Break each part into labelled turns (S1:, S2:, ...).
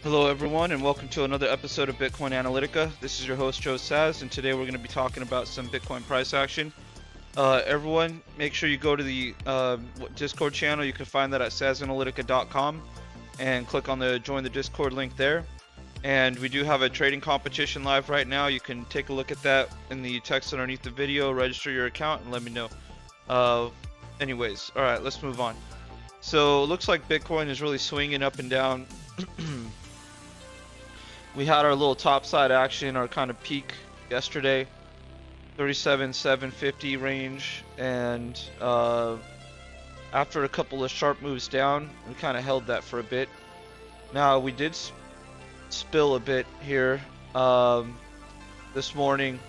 S1: Hello everyone and welcome to another episode of Bitcoin Analytica. This is your host Joe Saz, and today we're going to be talking about some Bitcoin price action. Everyone, make sure you go to the Discord channel. You can find that at sazanalytica.com and click on the join the Discord link there. And we do have a trading competition live right now. You can take a look at that in the text underneath the video, register your account, and let me know. Anyways, alright, let's move on. So it looks like Bitcoin is really swinging up and down. We had our little topside action, our kind of peak yesterday, 37,750 range, and after a couple of sharp moves down, we kind of held that for a bit. Now we did spill a bit here this morning,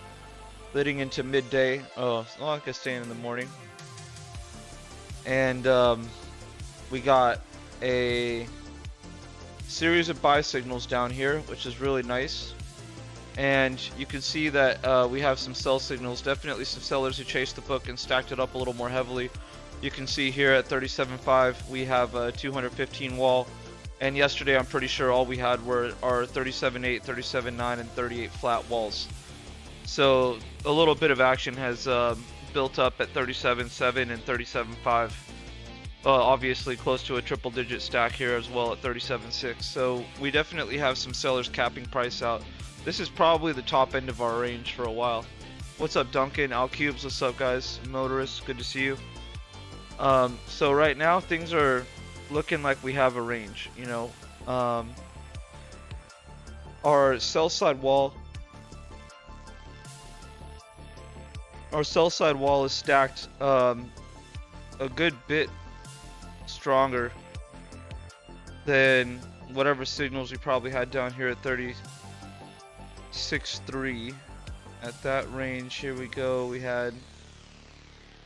S1: leading into midday. Oh, it's not like I staying in the morning, and we got a series of buy signals down here, which is really nice. And you can see that we have some sell signals, definitely some sellers who chased the book and stacked it up a little more heavily. You can see here at 37.5 we have a 215 wall, and yesterday I'm pretty sure all we had were our 37.8, 37.9 and 38 flat walls. So a little bit of action has built up at 37.7 and 37.5. Obviously close to a triple digit stack here as well at 37.6. So we definitely have some sellers capping price out. This is probably the top end of our range for a while. What's up, Duncan? Alcubes, what's up, guys? Motorist, good to see you. So right now things are looking like we have a range, you know. Our sell side wall is stacked a good bit stronger than whatever signals we probably had down here at 36.3. At that range, here we go, we had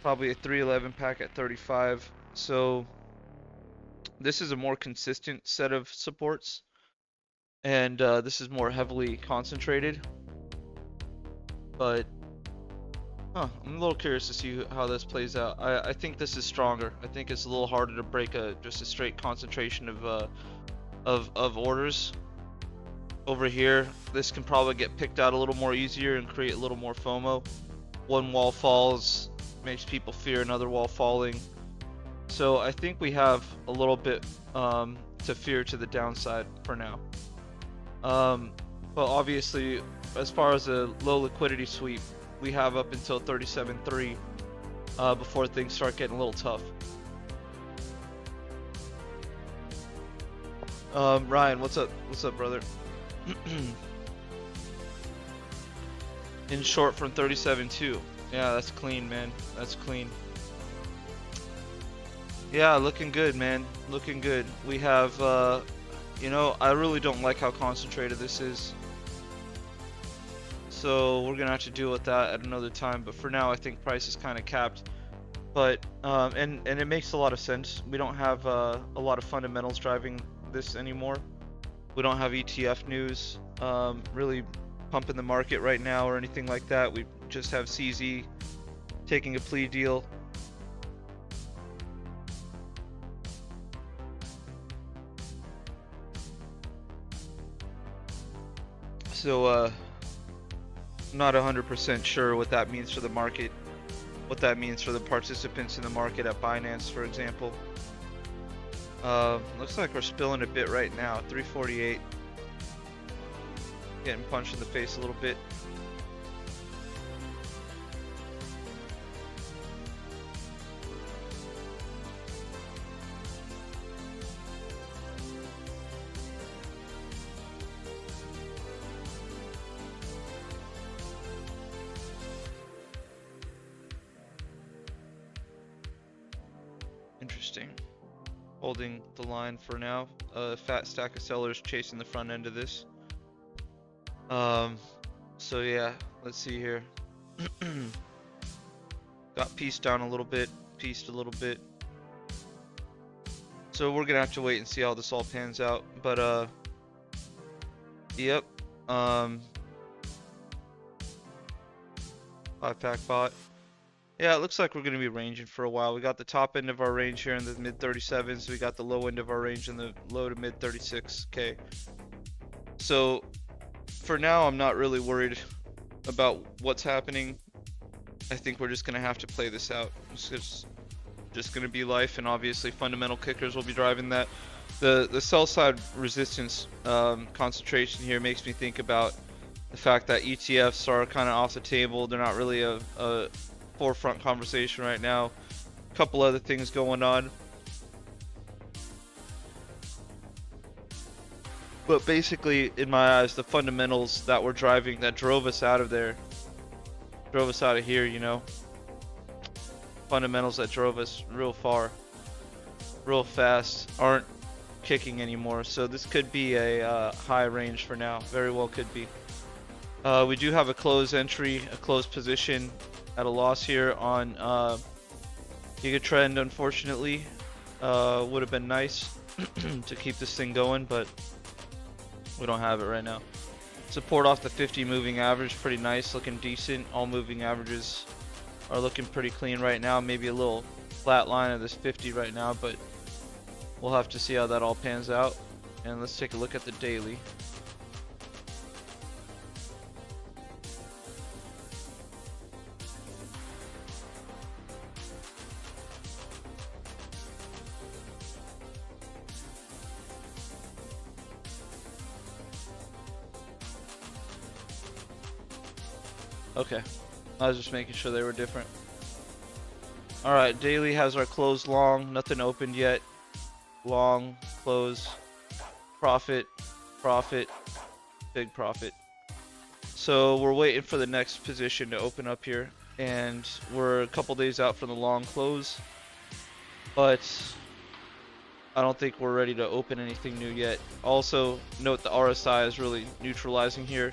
S1: probably a 311 pack at 35. So this is a more consistent set of supports, and this is more heavily concentrated. But I'm a little curious to see how this plays out. I think this is stronger. I think it's a little harder to break just a straight concentration of orders. Over here, this can probably get picked out a little more easier and create a little more FOMO. One wall falls, makes people fear another wall falling. So I think we have a little bit to fear to the downside for now. But obviously, as far as a low liquidity sweep, we have up until 37.3 before things start getting a little tough. Ryan, what's up? What's up, brother? In short, from 37.2. Yeah, that's clean, man. That's clean. Yeah, looking good, man. Looking good. We have, you know, I really don't like how concentrated this is. So we're gonna have to deal with that at another time. But for now, I think price is kind of capped. But and it makes a lot of sense. We don't have a lot of fundamentals driving this anymore. We don't have ETF news really pumping the market right now or anything like that. We just have CZ taking a plea deal. So I'm not 100% sure what that means for the market, what that means for the participants in the market at Binance, for example. Looks like we're spilling a bit right now. 348. Getting punched in the face a little bit. Interesting. Holding the line for now. A fat stack of sellers chasing the front end of this. So yeah, let's see here. Got pieced down a little bit, pieced a little bit. So we're gonna have to wait and see how this all pans out. But yep. 5-pack bot. Yeah, it looks like we're going to be ranging for a while. We got the top end of our range here in the mid 37s. We got the low end of our range in the low to mid 36k. So for now, I'm not really worried about what's happening. I think we're just gonna have to play this out. It's just gonna be life, and obviously fundamental kickers will be driving that. The sell side resistance concentration here makes me think about the fact that ETFs are kind of off the table. They're not really a forefront conversation right now. A couple other things going on. But basically, in my eyes, the fundamentals that were driving, that drove us out of there, drove us out of here, you know. Fundamentals that drove us real far, real fast, aren't kicking anymore. So this could be a high range for now. Very well could be. We do have a closed entry, a closed position at a loss here on Gigatrend, unfortunately. Would have been nice to keep this thing going, but we don't have it right now. Support off the 50 moving average, pretty nice, looking decent. All moving averages are looking pretty clean right now. Maybe a little flat line of this 50 right now, but we'll have to see how that all pans out. And let's take a look at the daily. Okay, I was just making sure they were different. Alright, daily has our close long, nothing opened yet. Long, close, profit, profit, big profit. So we're waiting for the next position to open up here, and we're a couple days out from the long close, but I don't think we're ready to open anything new yet. Also, note the RSI is really neutralizing here.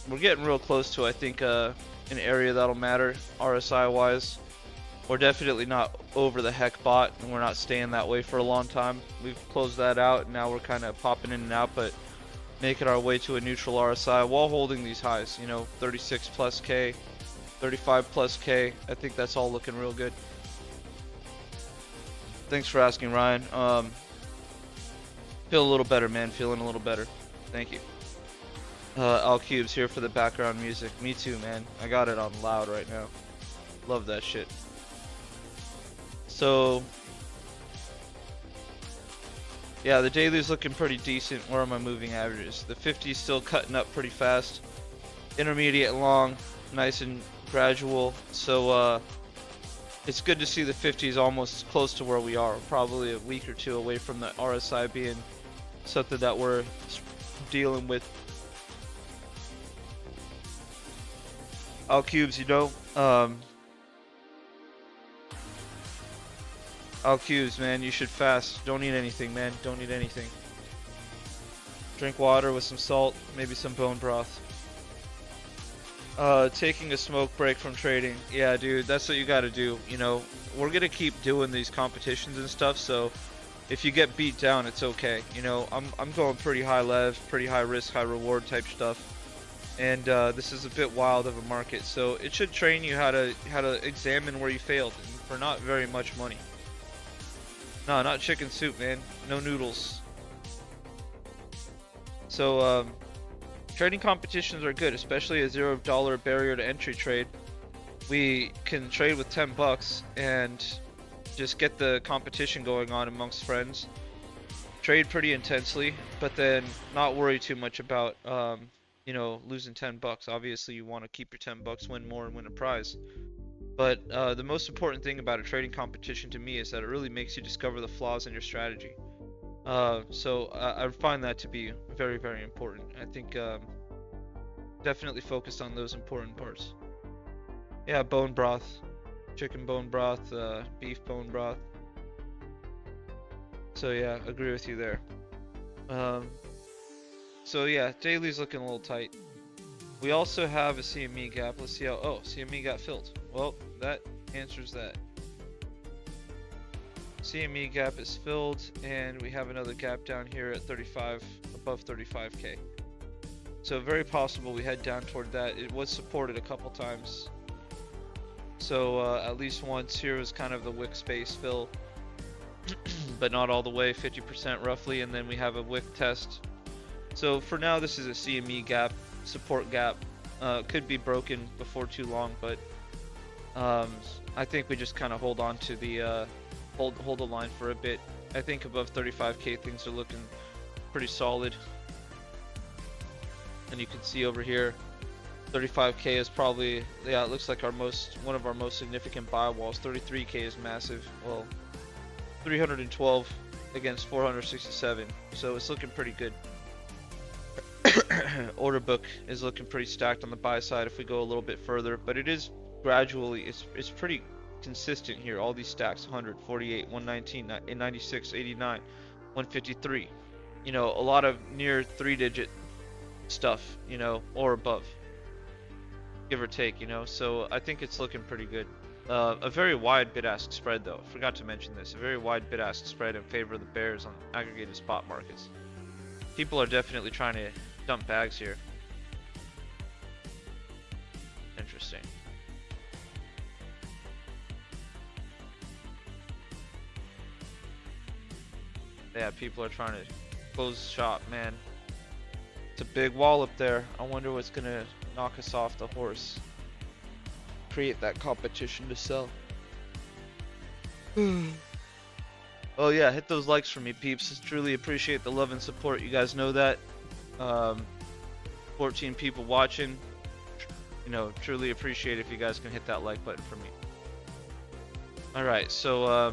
S1: We're getting real close to, I think, an area that'll matter RSI wise. We're definitely not over the heck bot, and we're not staying that way for a long time. We've closed that out, and now we're kind of popping in and out, but making our way to a neutral RSI while holding these highs, you know, 36 plus K, 35 plus K. I think that's all looking real good. Thanks for asking, Ryan. Feel a little better, man. Feeling a little better. Thank you. Altcoins here for the background music. Me too, man. I got it on loud right now. Love that shit. So, yeah, the daily's looking pretty decent. Where are my moving averages? The 50 is still cutting up pretty fast. Intermediate and long, nice and gradual. So, it's good to see the 50 is almost close to where we are. Probably a week or two away from the RSI being something that we're dealing with. Altcoins, you know, Altcoins, man, you should fast. Don't eat anything, man. Don't eat anything. Drink water with some salt, maybe some bone broth. Taking a smoke break from trading. Yeah, dude, that's what you gotta do. You know, we're gonna keep doing these competitions and stuff, so if you get beat down, it's okay. You know, I'm going pretty high lev, pretty high risk, high reward type stuff. And this is a bit wild of a market, so it should train you how to examine where you failed, and for not very much money. No, not chicken soup, man. No noodles. So trading competitions are good, especially a $0 barrier to entry trade. We can trade with 10 bucks and just get the competition going on amongst friends. Trade pretty intensely, but then not worry too much about you know, losing 10 bucks. Obviously, you want to keep your 10 bucks, win more, and win a prize. But the most important thing about a trading competition to me is that it really makes you discover the flaws in your strategy. So I find that to be very, very important. I think definitely focus on those important parts. Yeah, bone broth, chicken bone broth, beef bone broth. So yeah, agree with you there. So yeah, daily's looking a little tight. We also have a CME gap. Let's see how, oh, CME got filled. Well, that answers that. CME gap is filled, and we have another gap down here at 35, above 35K. So very possible we head down toward that. It was supported a couple times. So at least once here was kind of the wick space fill, but not all the way, 50% roughly, and then we have a wick test So for now, this is a CME gap, support gap. Could be broken before too long, but um, I think we just kind of hold on to the hold the line for a bit. I think above 35k things are looking pretty solid, and you can see over here 35k is probably, yeah, it looks like one of our most significant buy walls. 33k is massive. Well, 312 against 467, so it's looking pretty good. Order book is looking pretty stacked on the buy side if we go a little bit further, but it is gradually, it's pretty consistent here. All these stacks: 100, 48, 119, 96, 89, 153. You know, a lot of near 3-digit stuff, you know, or above, give or take, you know. So I think it's looking pretty good. A very wide bid-ask spread, though. Forgot to mention this. A very wide bid-ask spread in favor of the bears on aggregated spot markets. People are definitely trying to dump bags here. Interesting. Yeah, people are trying to close shop, man. It's a big wall up there. I wonder what's gonna knock us off the horse. Create that competition to sell. Oh yeah, hit those likes for me, peeps. Truly appreciate the love and support. You guys know that. 14 people watching. You know, truly appreciate if you guys can hit that like button for me. Alright, so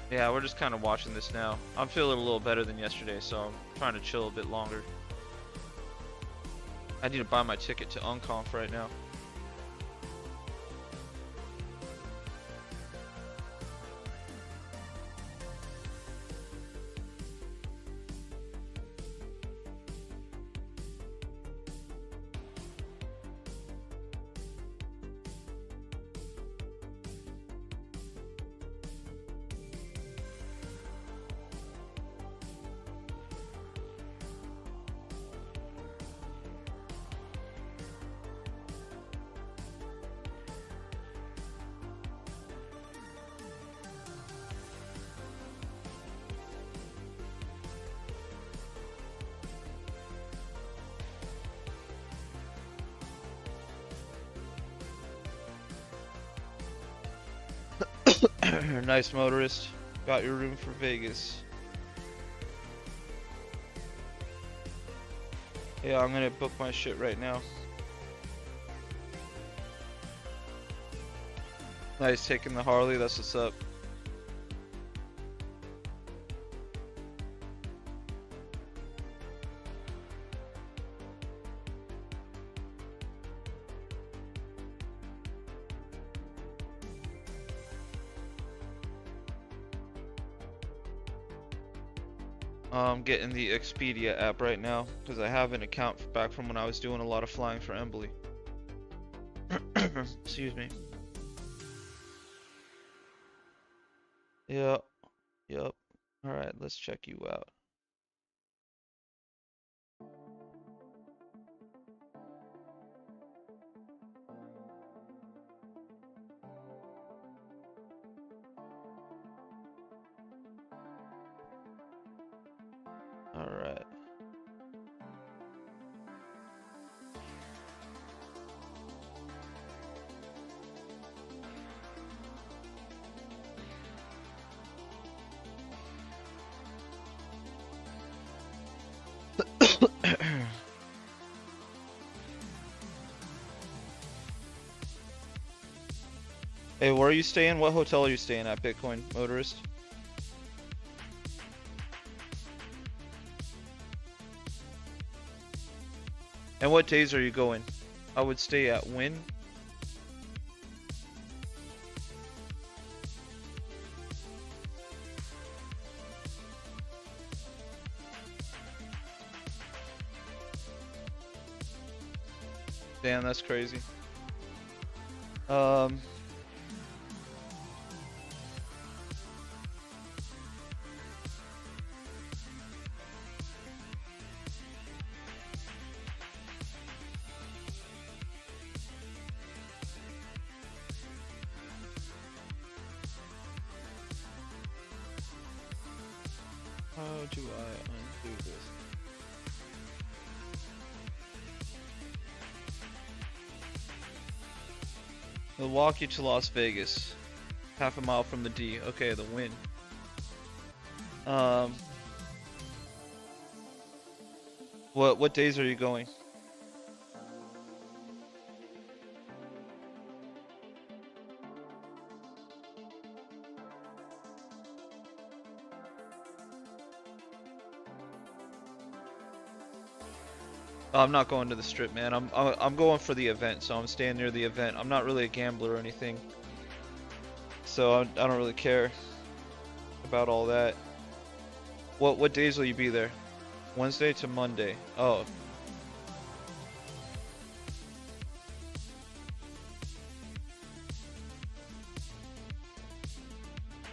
S1: yeah, we're just kind of watching this now. I'm feeling a little better than yesterday, so I'm trying to chill a bit longer. I need to buy my ticket to Unconf right now. Nice, motorist. Got your room for Vegas. Yeah, I'm gonna book my shit right now. Nice, taking the Harley. That's what's up. I'm getting the Expedia app right now because I have an account back from when I was doing a lot of flying for Embly. Excuse me. Yep. Yep. Alright, let's check you out. Alright. Hey, where are you staying? What hotel are you staying at, Bitcoin motorist? And what days are you going? I would stay at Wynn. Damn, that's crazy. How do I undo this? Milwaukee to Las Vegas. Half a mile from the D. Okay, the win. Um, what days are you going? Oh, I'm not going to the strip, man. I'm going for the event, so I'm staying near the event. I'm not really a gambler or anything, so I don't really care about all that. What days will you be there? Wednesday to Monday. Oh.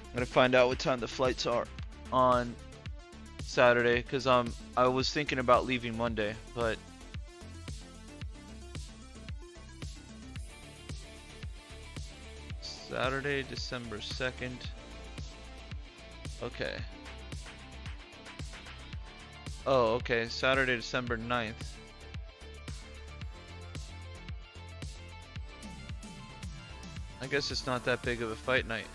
S1: I'm gonna find out what time the flights are on Saturday, because I was thinking about leaving Monday, but Saturday, December 2nd. Okay. Oh, okay. Saturday, December 9th. I guess it's not that big of a fight night.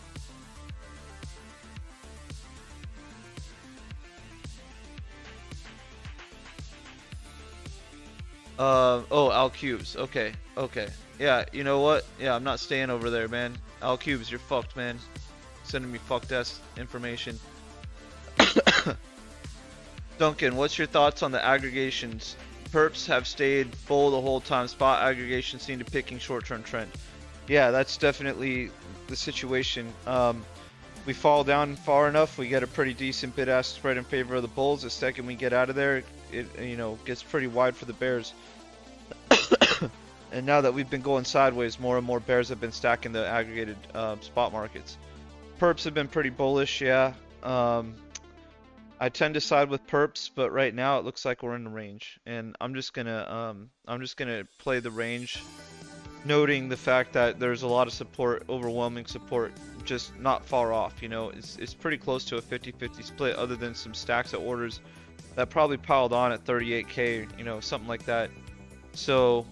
S1: Oh, Al Cubes. Okay, okay. Yeah, you know what? Yeah, I'm not staying over there, man. Al Cubes, you're fucked, man. Sending me fucked ass information. Duncan, what's your thoughts on the aggregations? Perps have stayed bull the whole time. Spot aggregations seem to picking short-term trend. Yeah, that's definitely the situation. We fall down far enough, we get a pretty decent bid-ask spread in favor of the bulls. The second we get out of there, it gets pretty wide for the bears. And now that we've been going sideways, more and more bears have been stacking the aggregated spot markets. Perps have been pretty bullish, yeah. I tend to side with perps, but right now it looks like we're in the range, and I'm just gonna play the range, noting the fact that there's a lot of support, overwhelming support, just not far off. It's pretty close to a 50-50 split, other than some stacks of orders that probably piled on at 38K, something like that. So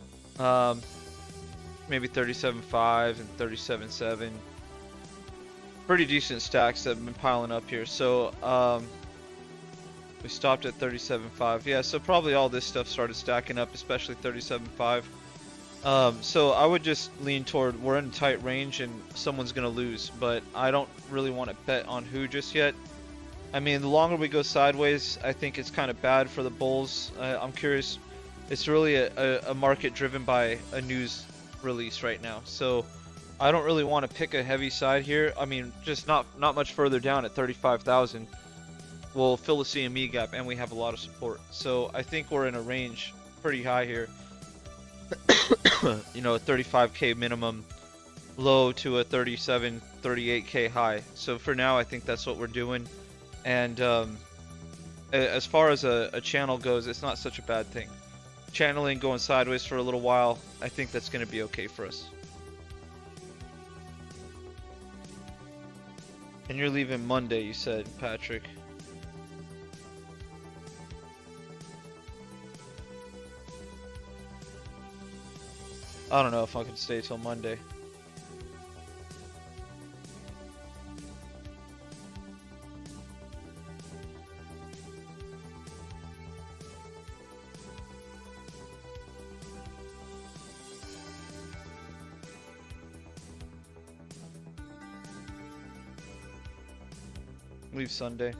S1: maybe 37.5 and 37.7, pretty decent stacks that have been piling up here. So we stopped at 37.5. Yeah, so probably all this stuff started stacking up, especially 37.5. So I would just lean toward, we're in a tight range and someone's gonna lose, but I don't really want to bet on who just yet. I mean, the longer we go sideways, I think it's kind of bad for the bulls. I'm curious. It's really a market driven by a news release right now, so I don't really want to pick a heavy side here. I mean, just not much further down at 35,000. We'll fill the CME gap, and we have a lot of support. So I think we're in a range pretty high here. A 35K minimum low to a 37, 38K high. So for now, I think that's what we're doing. And as far as a channel goes, it's not such a bad thing. Channeling going sideways for a little while, I think that's going to be okay for us. And you're leaving Monday, you said, Patrick. I don't know if I can stay till Monday. Leave Sunday.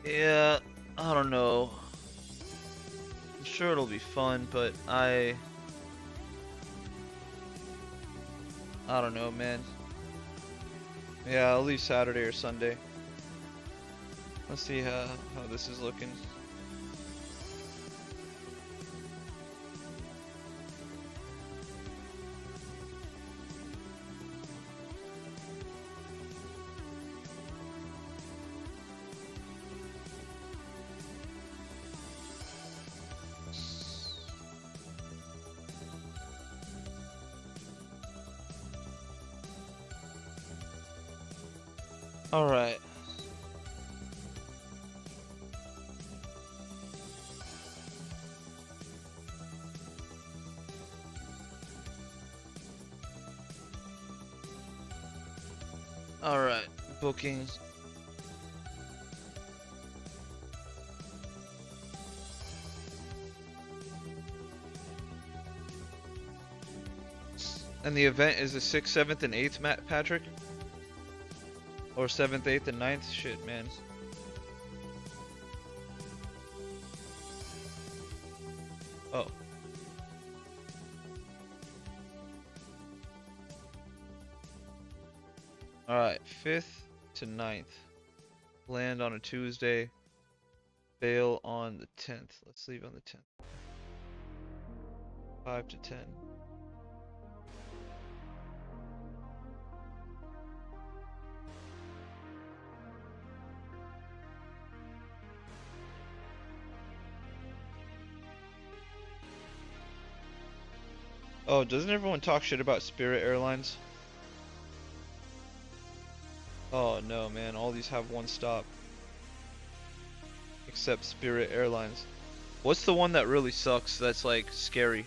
S1: Yeah, I don't know. I'm sure it'll be fun, but I don't know, man. Yeah, I'll leave Saturday or Sunday. Let's see how this is looking. All right. All right, booking. And the event is the 6th, 7th, and 8th, Matt Patrick? Or 7th, 8th, and 9th? Shit, man. Oh. Alright, 5th to 9th. Land on a Tuesday. Bail on the 10th. Let's leave on the 10th. 5 to 10. Oh, doesn't everyone talk shit about Spirit Airlines? Oh no, man, all these have one stop. Except Spirit Airlines. What's the one that really sucks that's like scary?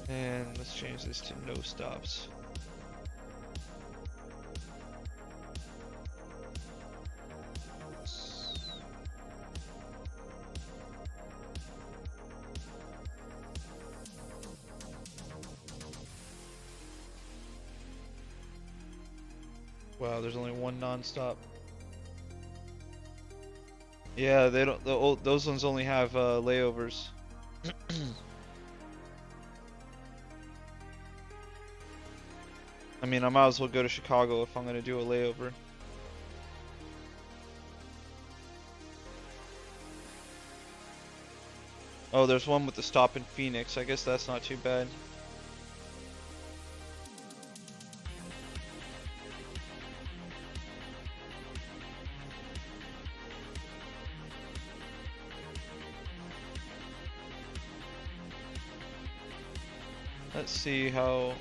S1: And let's change this to no stops. Wow, there's only one non-stop. Yeah, they don't. Those ones only have layovers. I mean, I might as well go to Chicago if I'm gonna do a layover. Oh, there's one with the stop in Phoenix. I guess that's not too bad. Let's see how...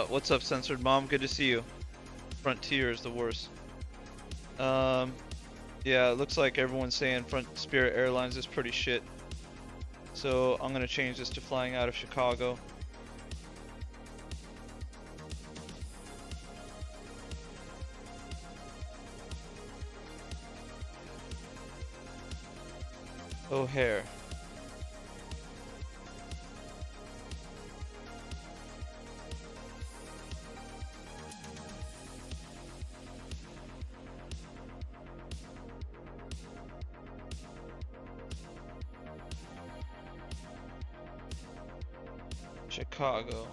S1: what's up, Censored Mom? Good to see you. Frontier is the worst. Yeah, it looks like everyone's saying Spirit Airlines is pretty shit. So I'm gonna change this to flying out of Chicago. O'Hare. Chicago.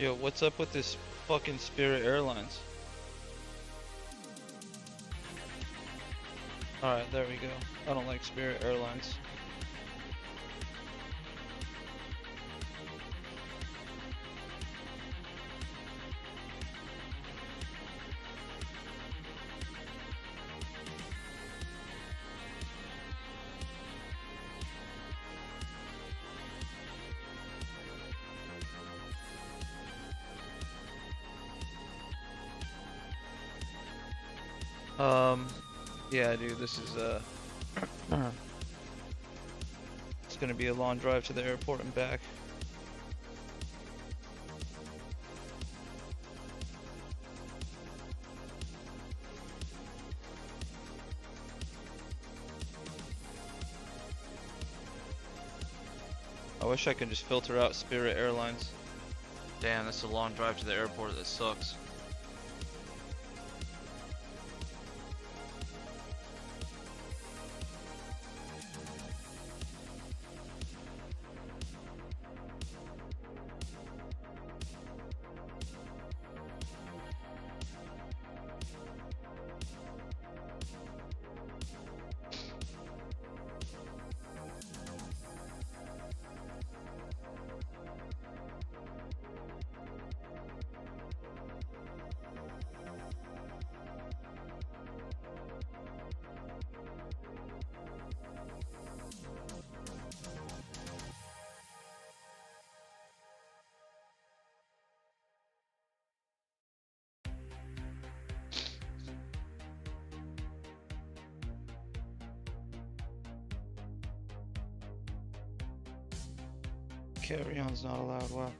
S1: Yo, what's up with this fucking Spirit Airlines? Alright, there we go. I don't like Spirit Airlines. Yeah, dude, this is it's gonna be a long drive to the airport and back. wish I could just filter out Spirit Airlines. Damn, that's a long drive to the airport. That sucks. Carry-on's not allowed. Wow.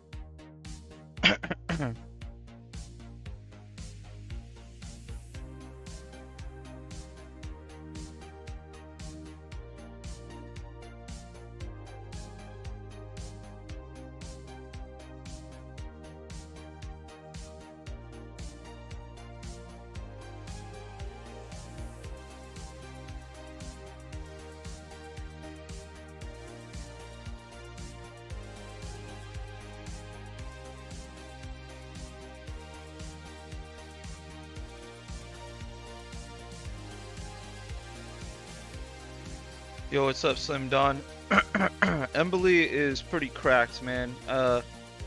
S1: Yo, what's up, Slim Don? Embly is pretty cracked, man.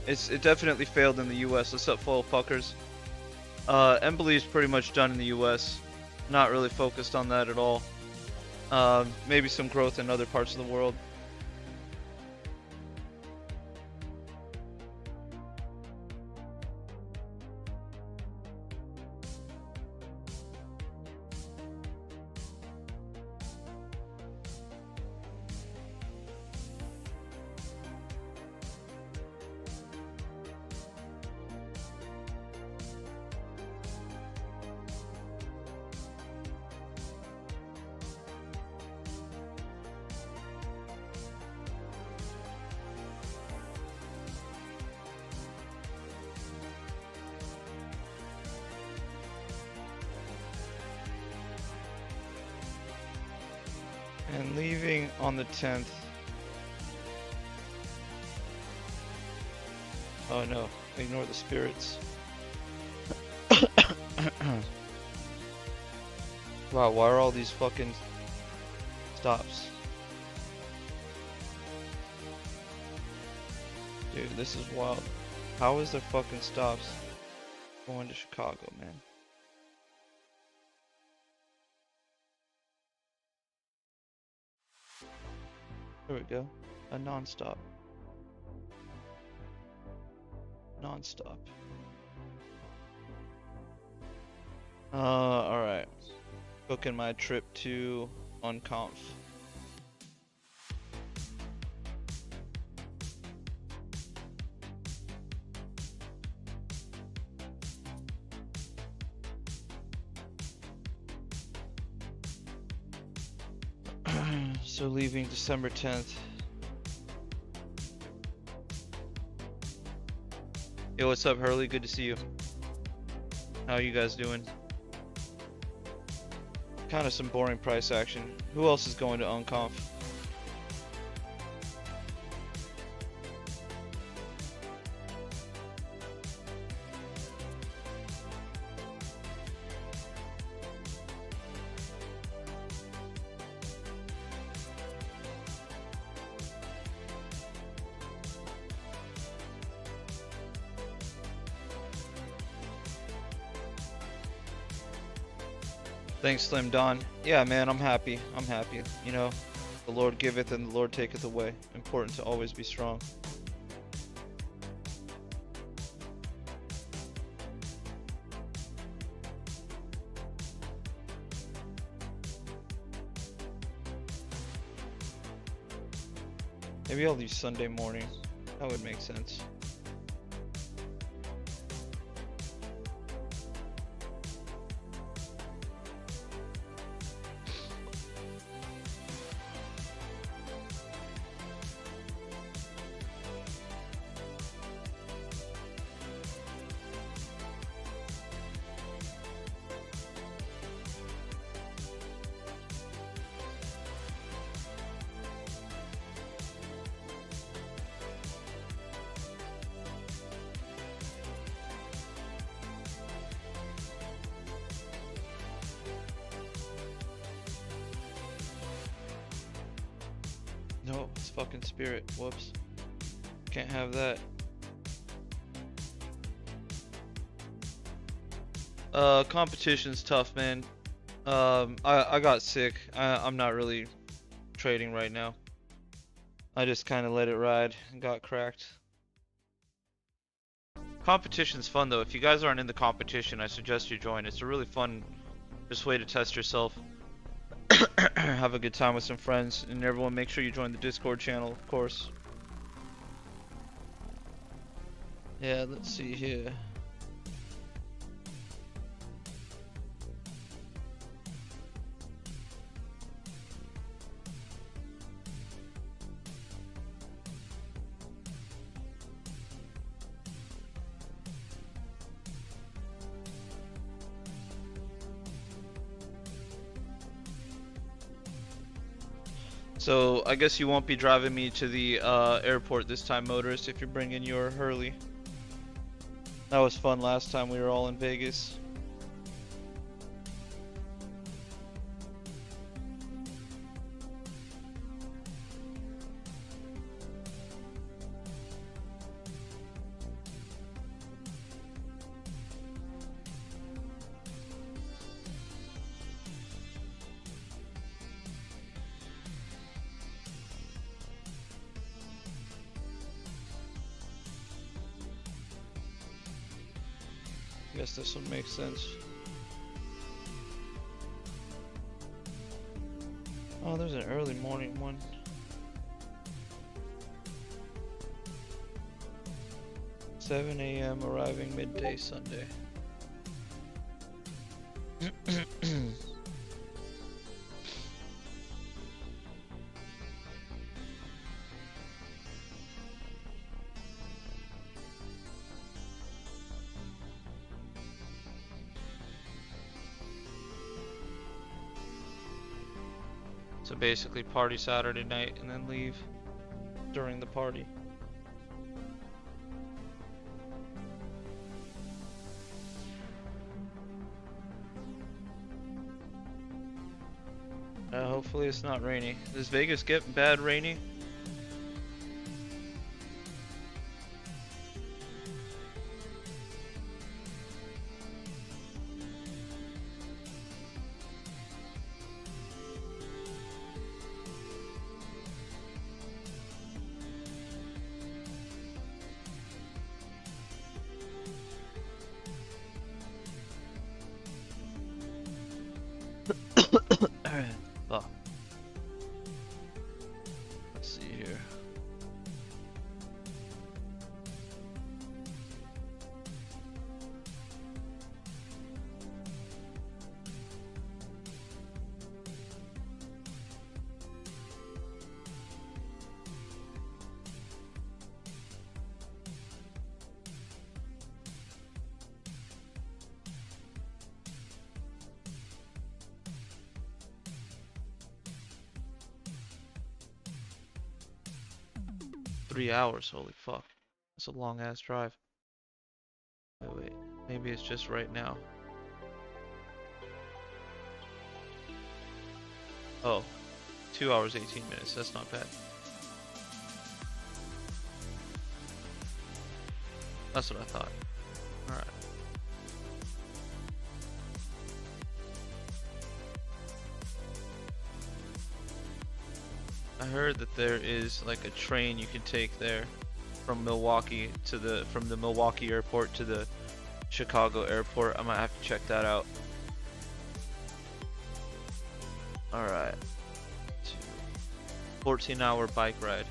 S1: It definitely failed in the US. What's up, full fuckers? Embly is pretty much done in the US. Not really focused on that at all. Maybe some growth in other parts of the world. And leaving on the 10th. Oh no, ignore the spirits. Wow, why are all these fucking stops? Dude, this is wild. How is there fucking stops going to Chicago, man? There we go. A non-stop. Non-stop. Alright. Booking my trip to Unconf. So leaving December 10th. Yo, what's up, Hurley? Good to see you. How are you guys doing? Kind of some boring price action. Who else is going to Unconf? Thanks, Slim Don. Yeah, man, I'm happy. I'm happy. You know, the Lord giveth and the Lord taketh away. Important to always be strong. Maybe I'll leave Sunday morning. That would make sense. No, it's fucking Spirit. Whoops. Can't have that. Competition's tough, man. I got sick. I'm not really trading right now. I just kind of let it ride and got cracked. Competition's fun though. If you guys aren't in the competition, I suggest you join. It's a really fun just way to test yourself. Have a good time with some friends, and everyone make sure you join the Discord channel, of course. Yeah, let's see here. So I guess you won't be driving me to the airport this time, motorist, if you're bringing your Hurley. That was fun last time we were all in Vegas. Guess this one makes sense. Oh, there's an early morning one. $7 a.m. arriving midday Sunday. So basically party Saturday night and then leave during the party. Hopefully it's not rainy. Does Vegas get bad rainy? Oh. Let's see here. Three hours, holy fuck. That's a long ass drive. Wait, maybe it's just right now. Oh, 2 hours 18 minutes, that's not bad. That's what I thought. Alright. I heard that there is like a train you can take there from Milwaukee to from the Milwaukee airport to the Chicago airport. I might have to check that out. Alright. 14-hour bike ride.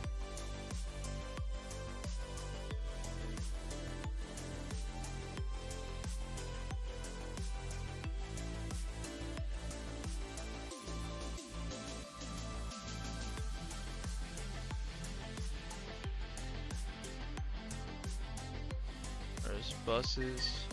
S1: There's buses.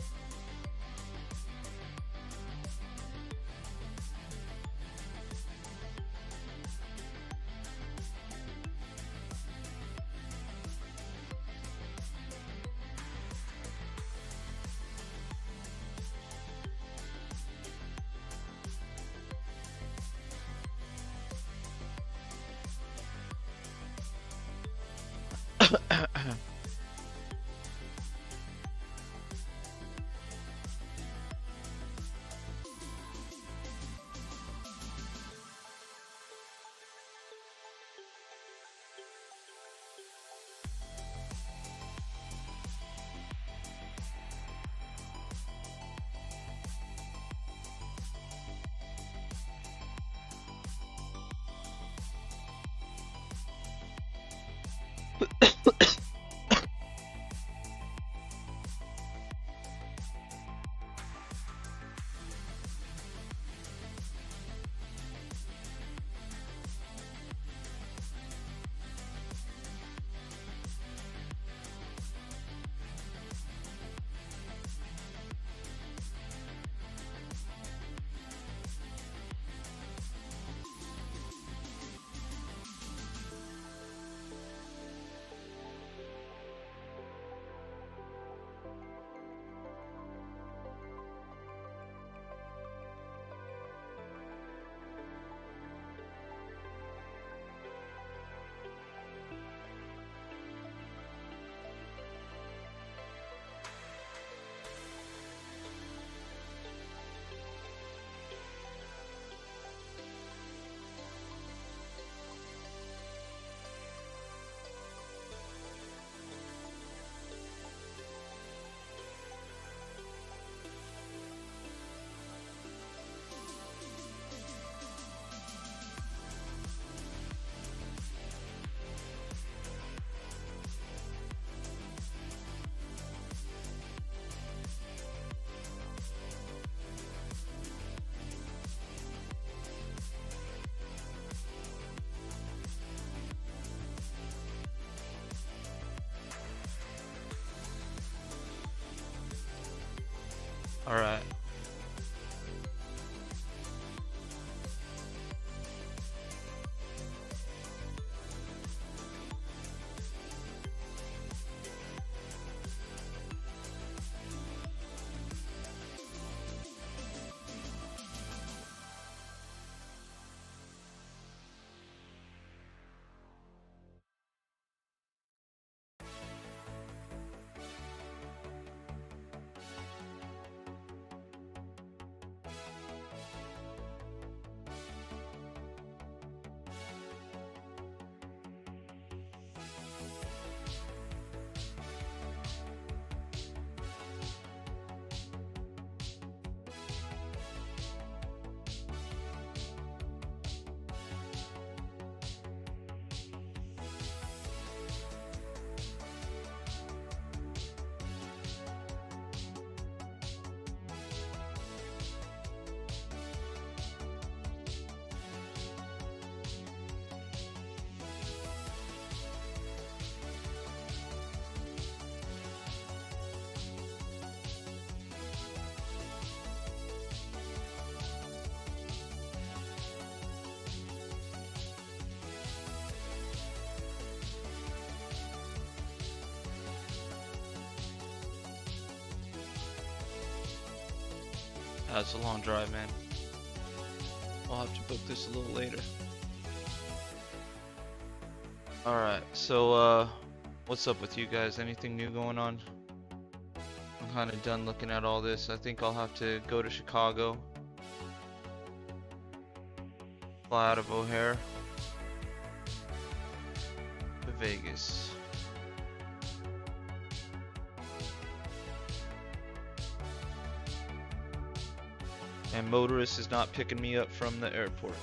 S1: That's a long drive, man. I'll have to book this a little later. Alright, so what's up with you guys? Anything new going on? I'm kind of done looking at all this. I think I'll have to go to Chicago. Fly out of O'Hare to Vegas. And Motorist is not picking me up from the airport.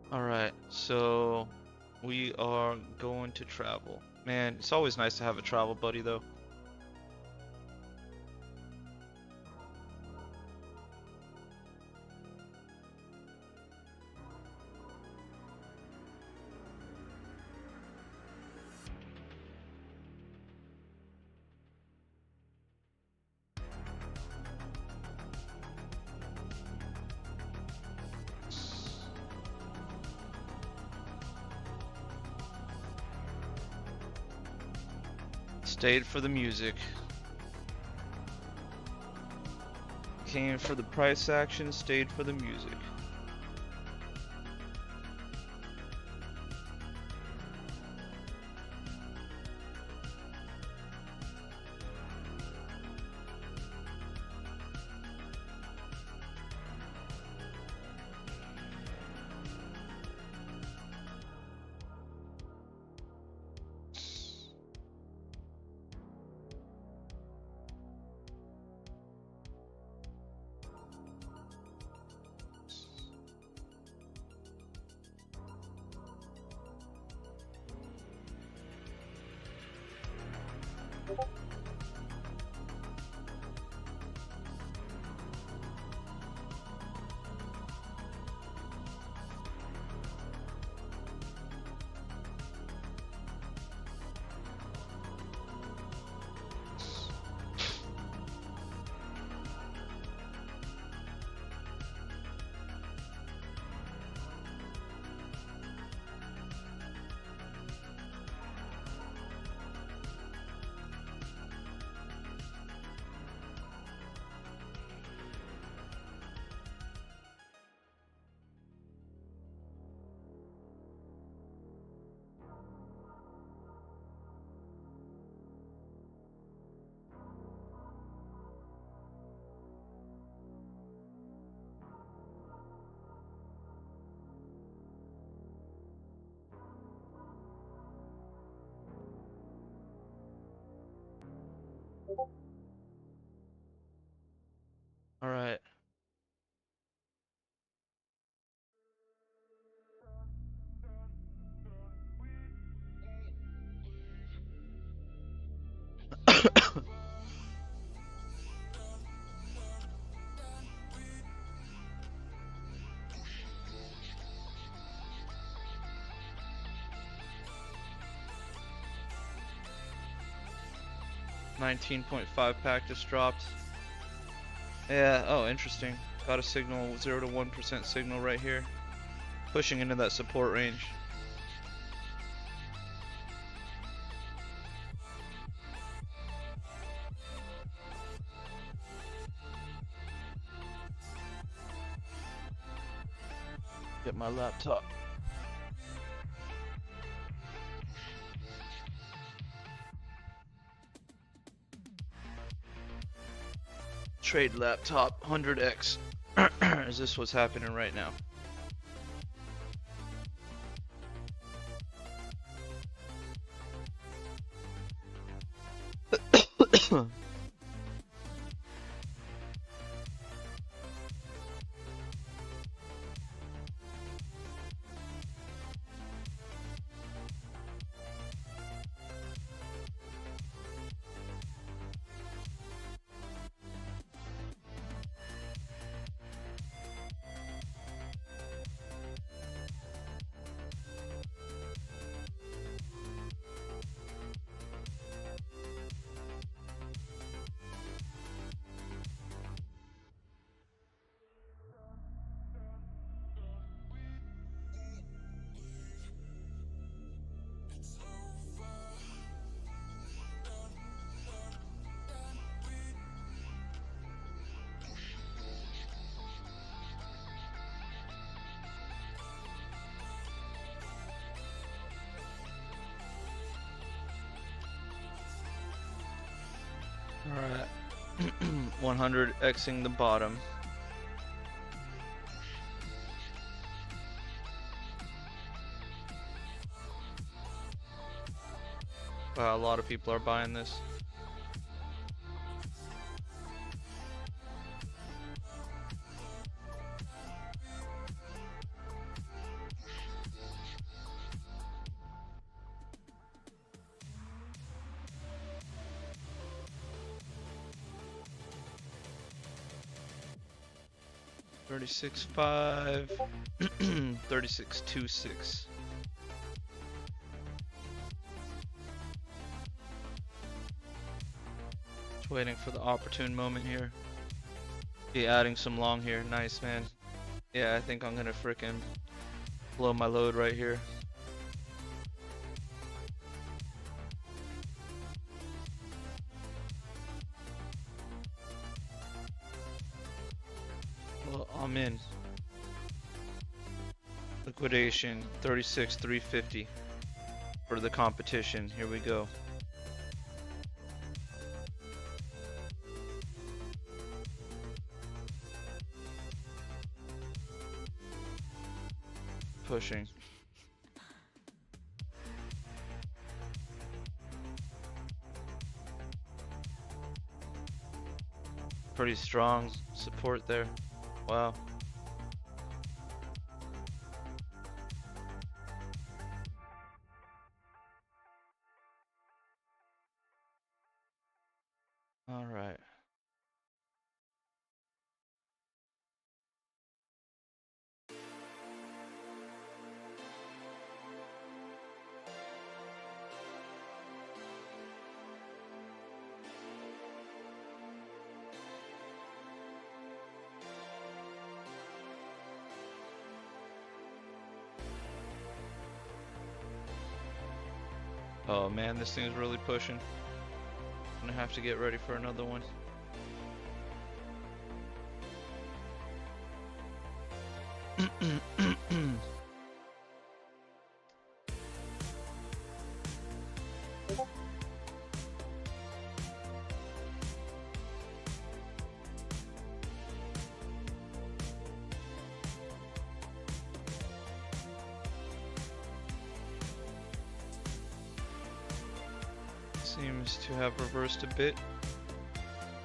S1: Alright, so we are going to travel. Man, it's always nice to have a travel buddy though. Stayed for the music. Came for the price action, stayed for the music. All right. $19.5 pack just dropped. Yeah, oh, interesting. Got a signal, 0 to 1% signal right here. Pushing into that support range. Get my laptop. trade laptop 100x. Is this what's happening right now? Alright. 100xing the bottom. Wow, a lot of people are buying this. $36.5, $36.26. Just waiting for the opportune moment here. Be adding some long here. Nice, man. Yeah, I think I'm gonna frickin' blow my load right here. Well, I'm in. Liquidation 36,350 for the competition. Here we go. Pushing. Pretty strong support there. Wow. All right. Oh man, this thing is really pushing. I'm gonna have to get ready for another one. Seems to have reversed a bit.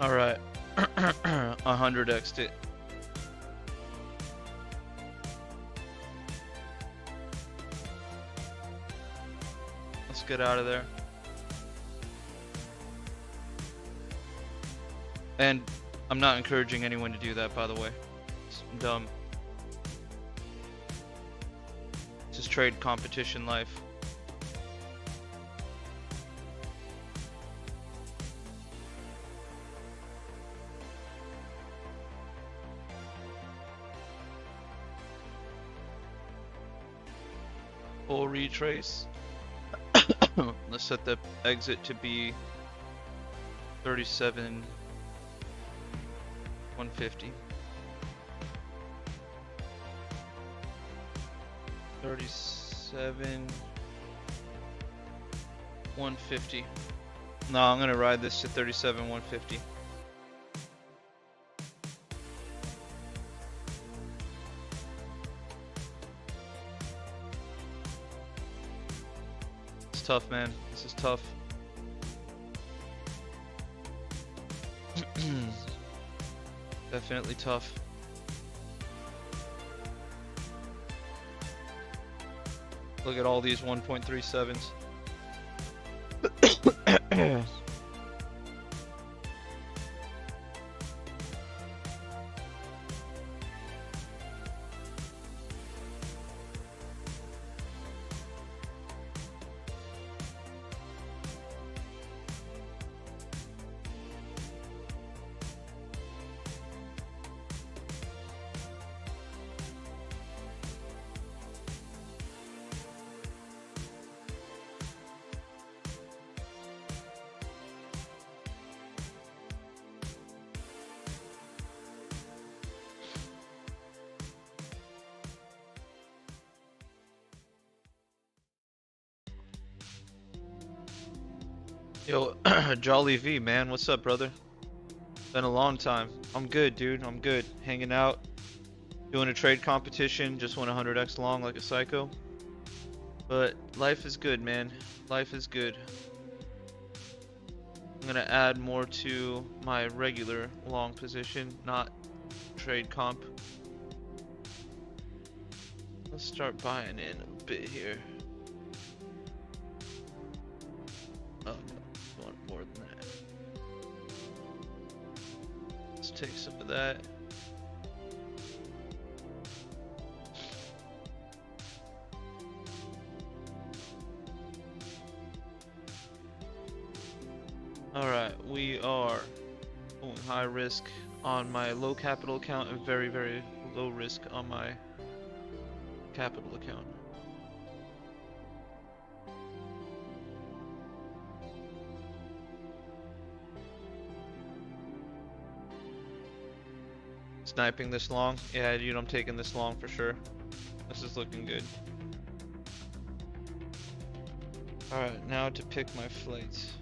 S1: Alright. 100x'd it. Let's get out of there. And I'm not encouraging anyone to do that, by the way. It's dumb. Just trade competition life. Full retrace. Let's set the exit to be 37,150. 37,150. No, I'm gonna ride this to 37,150. tough, man. This is tough. Definitely tough. Look at all these 1.37s. Yo, Jolly V, man, what's up, brother? Been a long time. I'm good, dude. I'm good. Hanging out, doing a trade competition. Just went 100x long like a psycho. But life is good, man. Life is good. I'm gonna add more to my regular long position, not trade comp. Let's start buying in a bit here. Oh, no, want more than that. Let's take some of that. Alright, we are going high risk on my low capital account and very, very low risk on my capital account. Sniping this long? Yeah, dude, I'm taking this long for sure. This is looking good. Alright, now to pick my flights.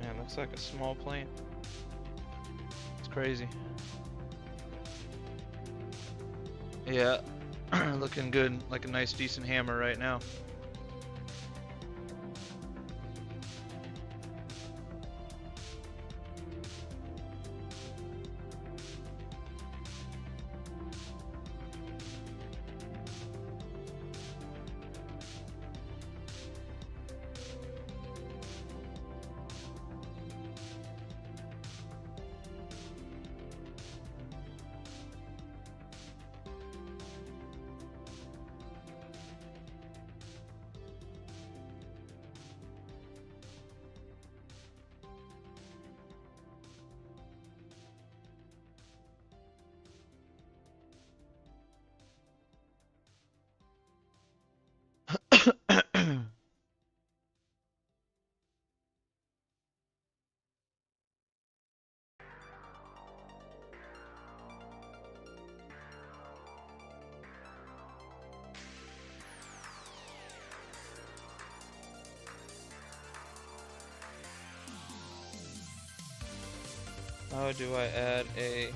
S1: Man, looks like a small plane. It's crazy. Yeah, looking good, like a nice decent hammer right now. How do I add a...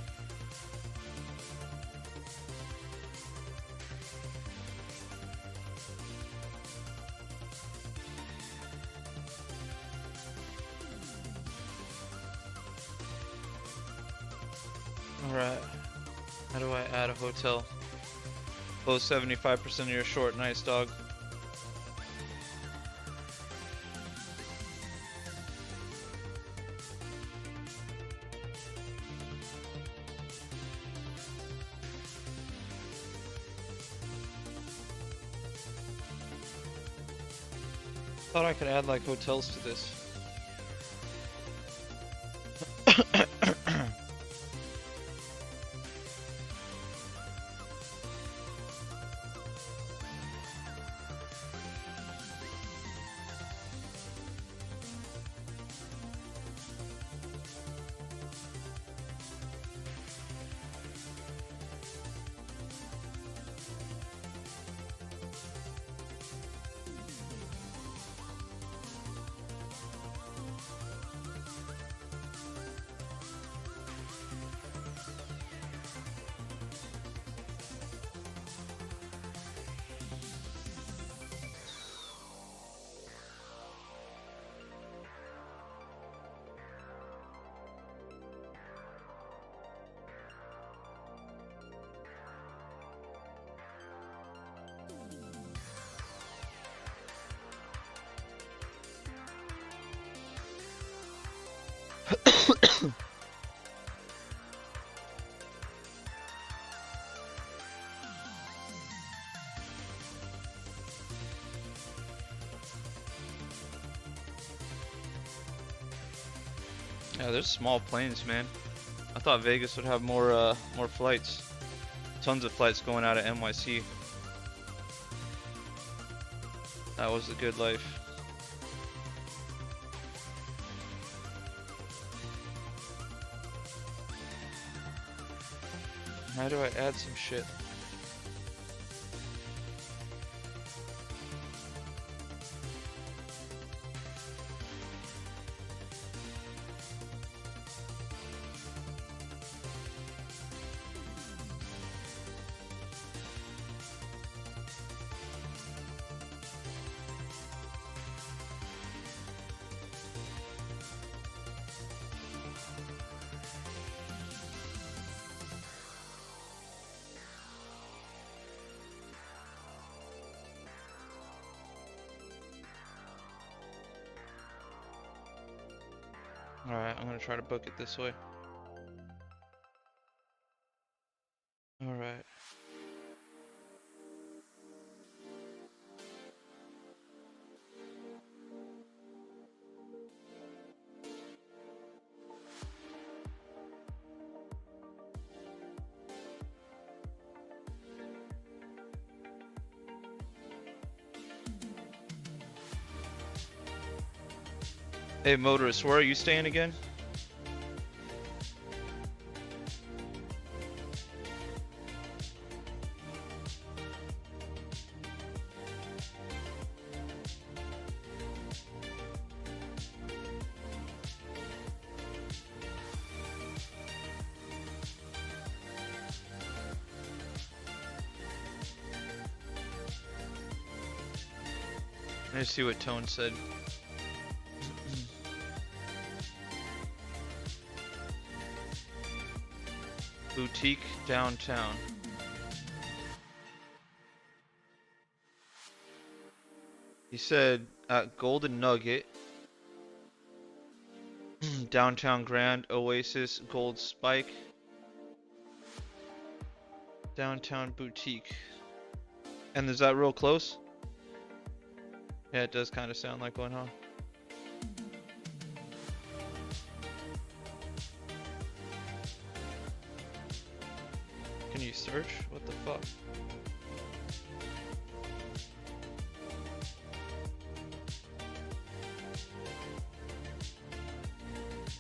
S1: Alright, how do I add a hotel? Close 75% of your short. Nice, dog. Thought I could add like hotels to this. Yeah, there's small planes, man. I thought Vegas would have more flights. Tons of flights going out of NYC. That was the good life. How do I add some shit? Alright, I'm gonna try to book it this way. Alright. Hey motorist, where are you staying again? Let's see what Tone said. Boutique downtown. He said at Golden Nugget, Downtown Grand, Oasis, Gold Spike, Downtown Boutique. And is that real close? Yeah, it does kind of sound like one, huh? Can you search? What the fuck?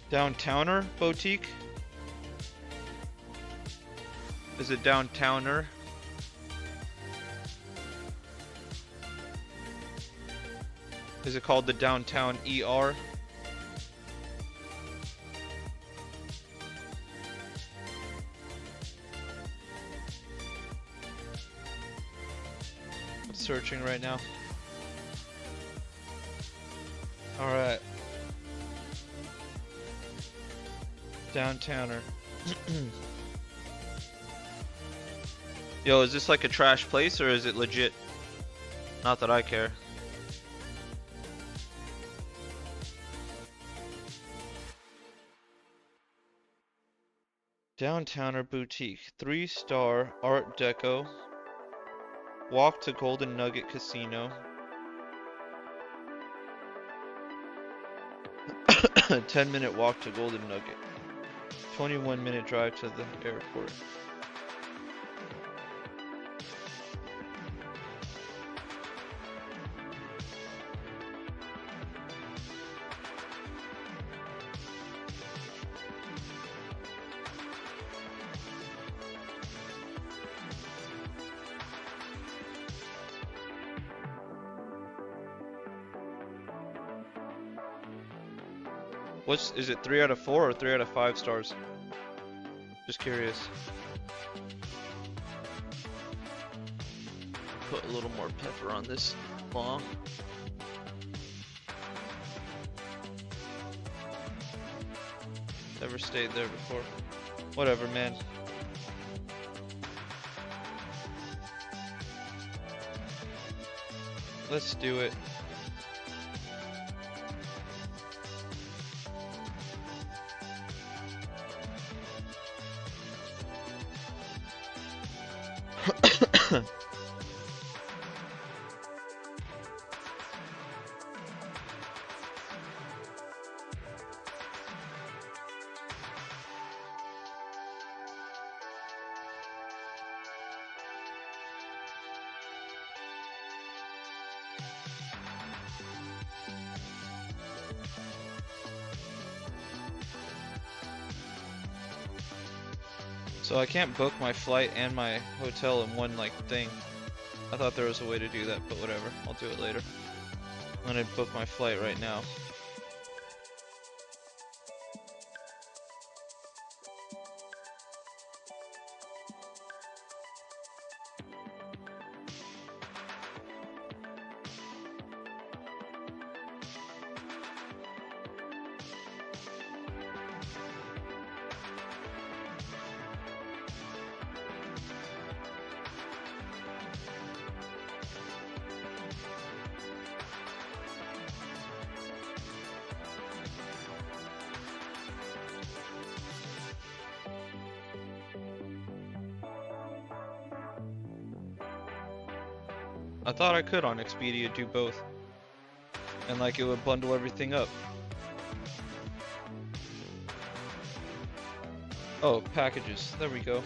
S1: Downtowner boutique? Is it downtowner? Is it called the Downtown ER? I'm searching right now. Alright. Downtowner. Yo, is this like a trash place or is it legit? Not that I care. Downtowner Boutique, 3-star Art Deco. Walk to Golden Nugget Casino. 10-minute walk to Golden Nugget. 21-minute drive to the airport. Is it 3 out of 4 or 3 out of 5 stars? Just curious. Put a little more pepper on this long. Never stayed there before. Whatever, man. Let's do it. So I can't book my flight and my hotel in one like thing. I thought there was a way to do that, but whatever. I'll do it later. I'm gonna book my flight right now. I thought I could on Expedia do both. And like it would bundle everything up. Oh, packages. There we go.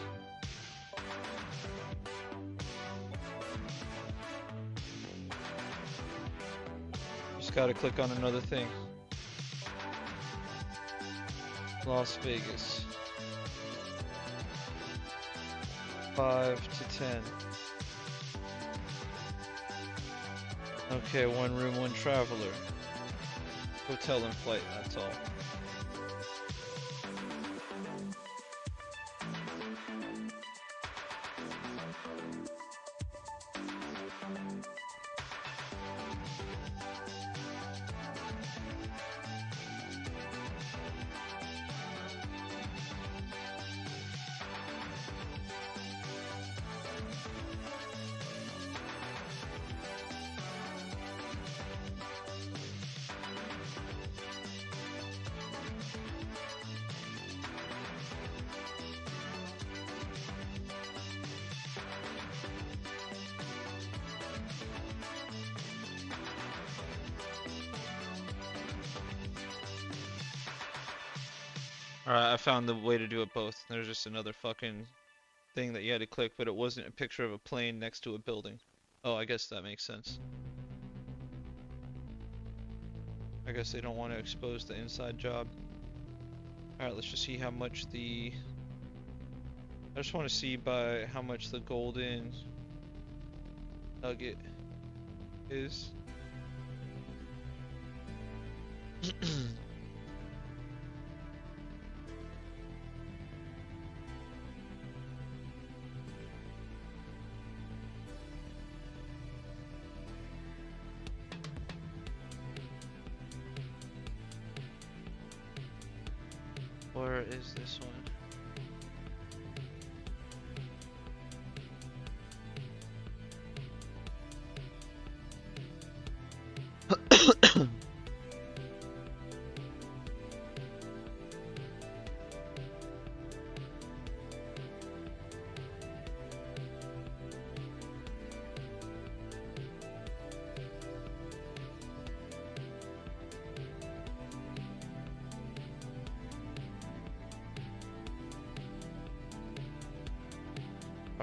S1: Just gotta click on another thing. Las Vegas. 5 to 10. Okay, 1 room, 1 traveler. Hotel and flight, that's all. Alright, I found the way to do it both. There's just another fucking thing that you had to click, but it wasn't a picture of a plane next to a building. Oh, I guess that makes sense. I guess they don't want to expose the inside job. Alright, let's just see how much the... I just want to see by how much the golden nugget is. Where is this one?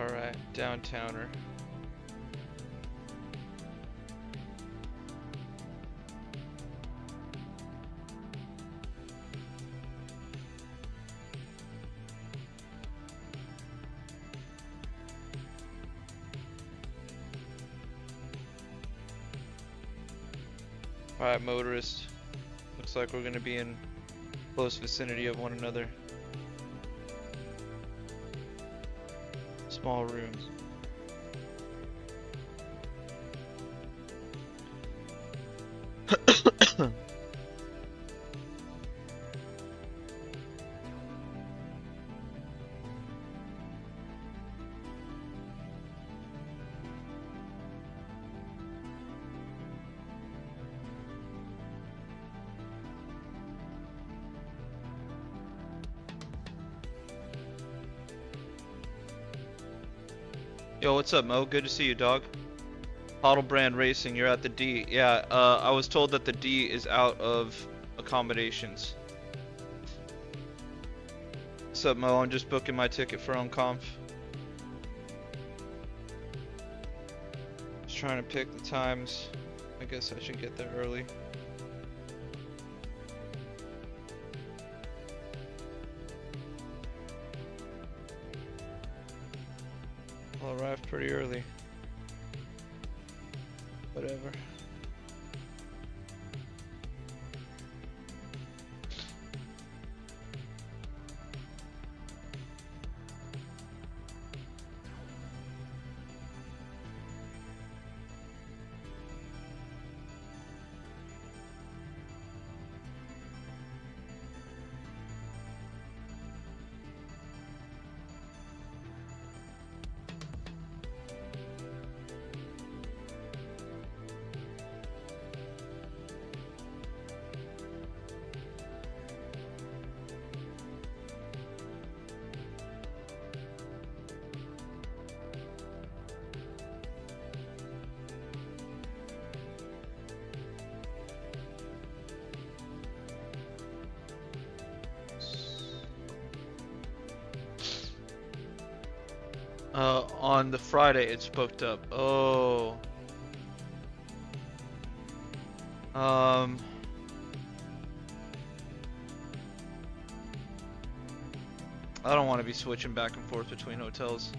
S1: Alright, downtowner. Alright, motorist. Looks like we're gonna be in close vicinity of one another. Small rooms. Yo, what's up, Mo? Good to see you, dog. Brand Racing, you're at the D. Yeah, I was told that the D is out of accommodations. What's up, Mo? I'm just booking my ticket for Unconf. Just trying to pick the times. I guess I should get there early. I'll arrive pretty early. Whatever. On the Friday it's booked up. Oh. I don't want to be switching back and forth between hotels.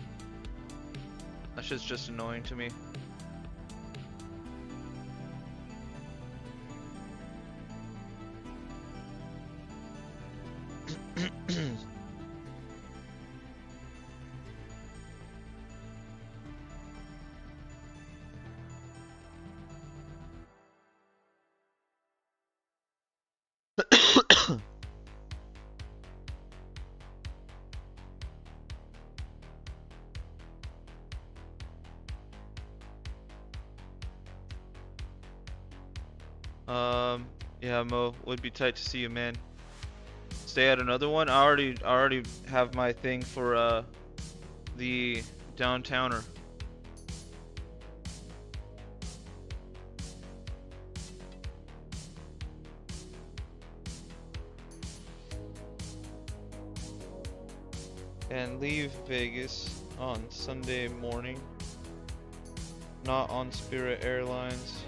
S1: That shit's just annoying to me. Yeah, Mo, would be tight to see you, man. Stay at another one. I already have my thing for the downtowner. And leave Vegas on Sunday morning. Not on Spirit Airlines.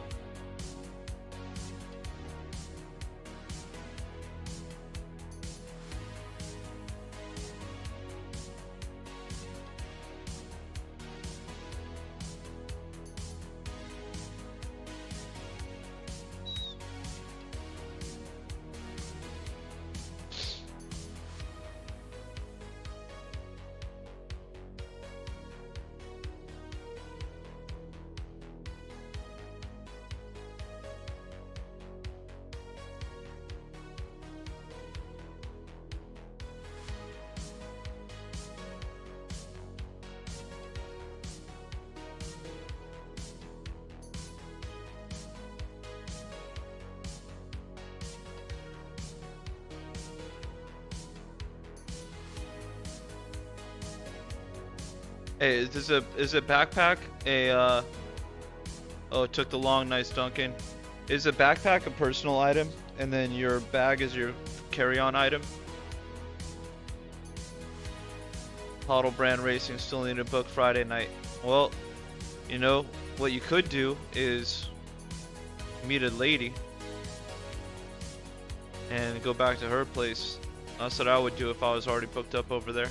S1: Hey, is a backpack a oh, it took the long, nice Duncan. Is a backpack a personal item and then your bag is your carry-on item? Huddle Brand Racing still need a book Friday night. Well, you know, what you could do is meet a lady and go back to her place. That's what I would do if I was already booked up over there.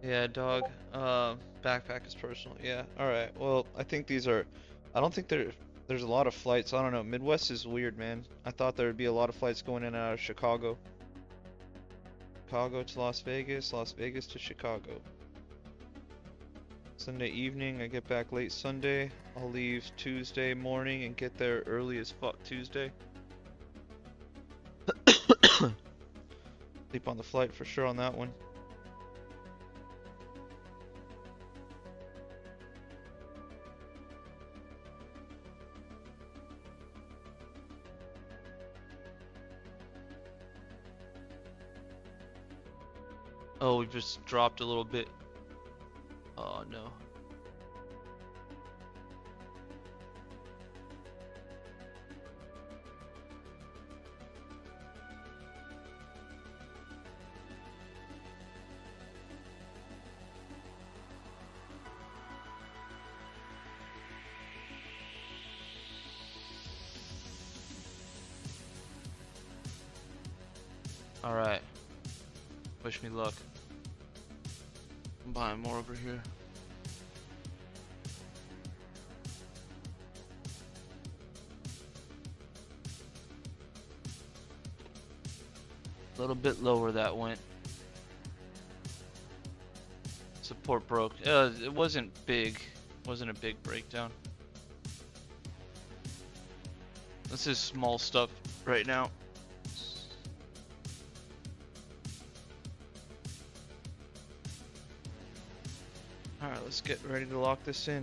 S1: Yeah, dog. Backpack is personal. Yeah. All right. Well, I think these are. I don't think there's a lot of flights. I don't know. Midwest is weird, man. I thought there would be a lot of flights going in and out of Chicago. Chicago to Las Vegas, Las Vegas to Chicago. Sunday evening, I get back late Sunday. I'll leave Tuesday morning and get there early as fuck Tuesday. Sleep on the flight for sure on that one. Oh, we just dropped a little bit. Oh no. All right. Wish me luck. I'm buying more over here. A little bit lower that went. Support broke. It wasn't big. Wasn't a big breakdown. This is small stuff right now. Alright, let's get ready to lock this in.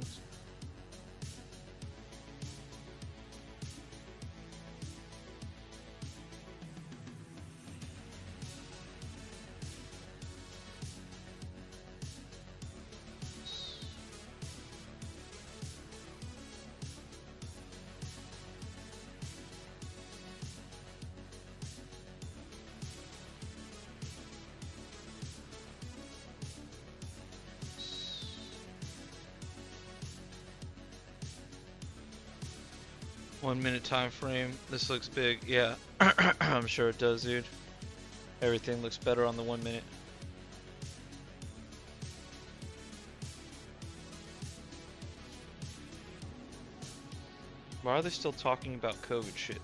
S1: One minute time frame. This looks big. Yeah, I'm sure it does, dude. Everything looks better on the 1 minute. Why are they still talking about COVID shit?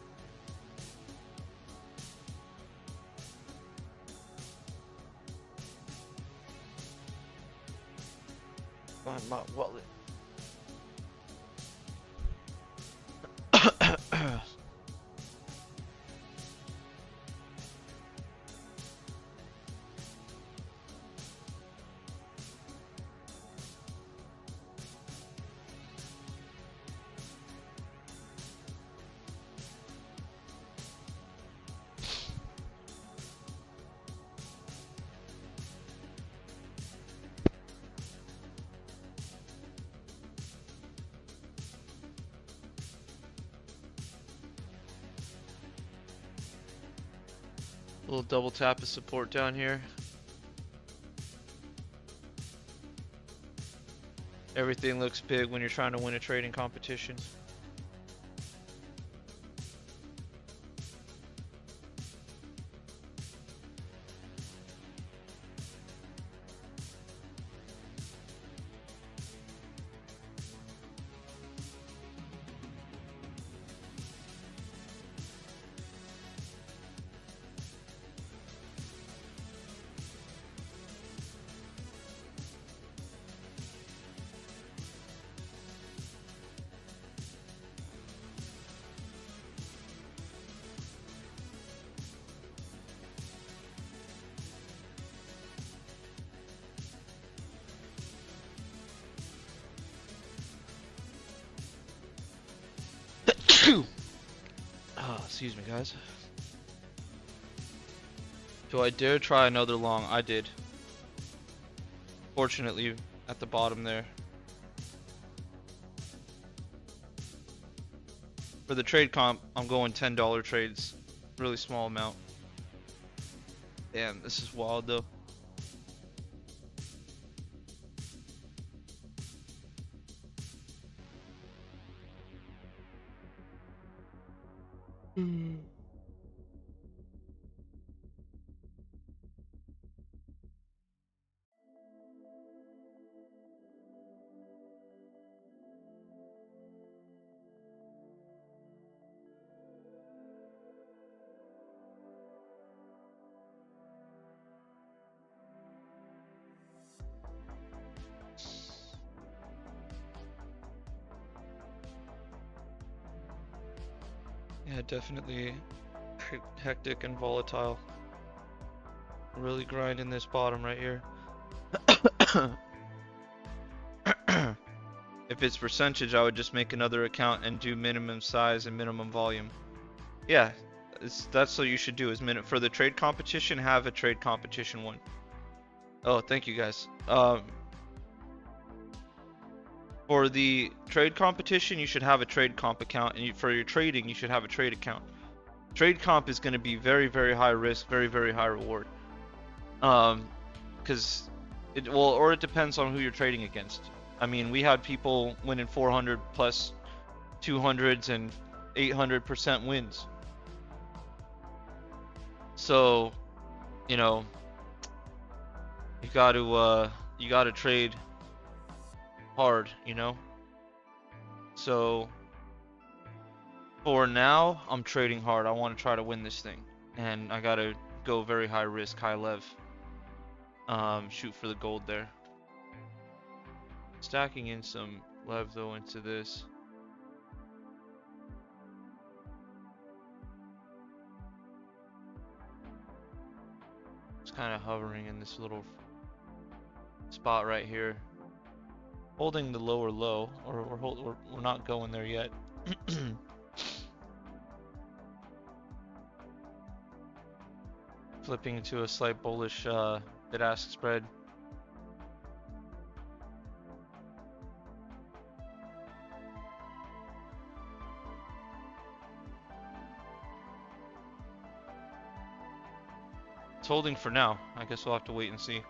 S1: Find my wallet. Little double tap of support down here. Everything looks big when you're trying to win a trading competition. Oh, excuse me, guys. Do I dare try another long? I did. Fortunately, at the bottom there. For the trade comp, I'm going $10 trades. Really small amount. Damn, this is wild though. Yeah, definitely hectic and volatile. Really grinding this bottom right here. If it's percentage, I would just make another account and do minimum size and minimum volume. Yeah, that's what you should do. Is for the trade competition, have a trade competition one. Oh, thank you guys. For the trade competition, you should have a trade comp account, and for your trading, you should have a trade account. Trade comp is going to be very, very high risk, very, very high reward. Because it depends on who you're trading against. I mean, we had people winning 400 plus 200s and 800% wins. So, you know, you got to trade hard, you know. So for now, I'm trading hard. I want to try to win this thing, and I got to go very high risk, high lev. Shoot for the gold there. Stacking in some lev though into this. It's kind of hovering in this little spot right here, holding the lower low, or we're not going there yet. Flipping into a slight bullish bid-ask spread. It's holding for now. I guess we'll have to wait and see.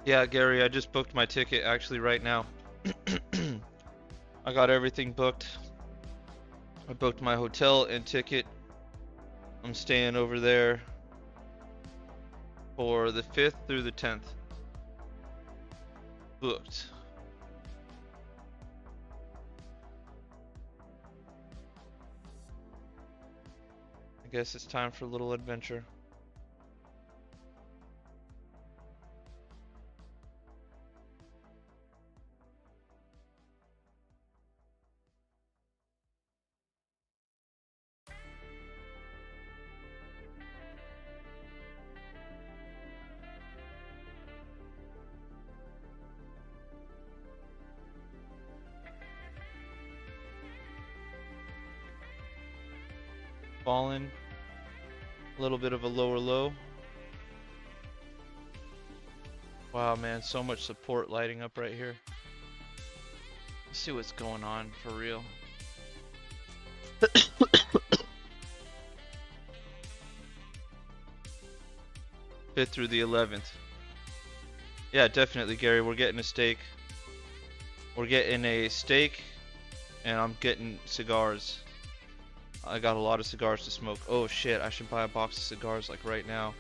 S1: Yeah, Gary, I just booked my ticket actually right now. I got everything booked. I booked my hotel and ticket. I'm staying over there for the 5th through the 10th. Booked. I guess it's time for a little adventure. Fallen, a little bit of a lower low. Wow, man, so much support lighting up right here. Let's see what's going on for real. 5th through the 11th. Yeah, definitely, Gary. We're getting a steak. We're getting a steak, and I'm getting cigars. I got a lot of cigars to smoke. Oh shit, I should buy a box of cigars like right now.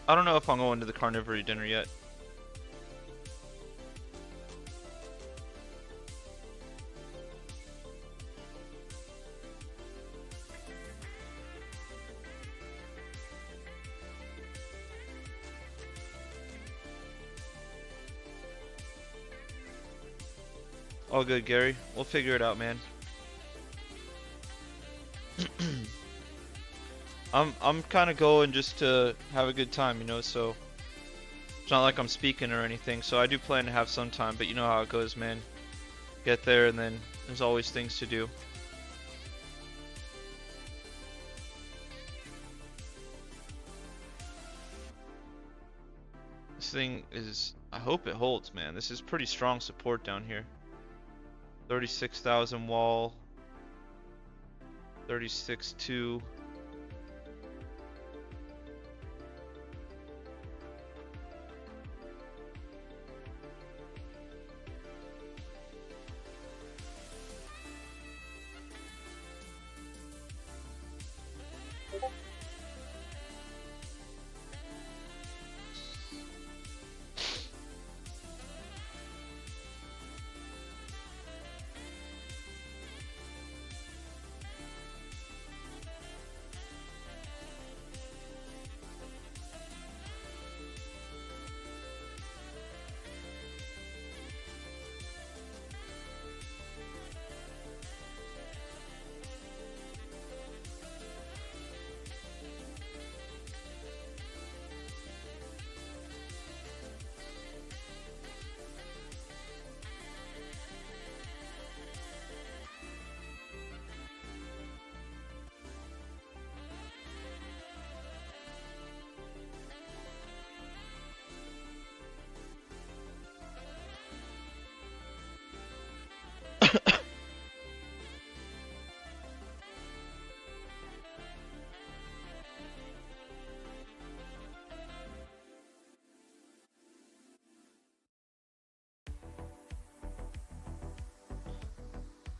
S1: I don't know if I'm going to the carnivory dinner yet. All good, Gary. We'll figure it out, man. I'm kind of going just to have a good time, you know, so it's not like I'm speaking or anything, so I do plan to have some time, but you know how it goes, man. Get there and then there's always things to do. This thing is, I hope it holds, man. This is pretty strong support down here. 36,000 wall. 36.2.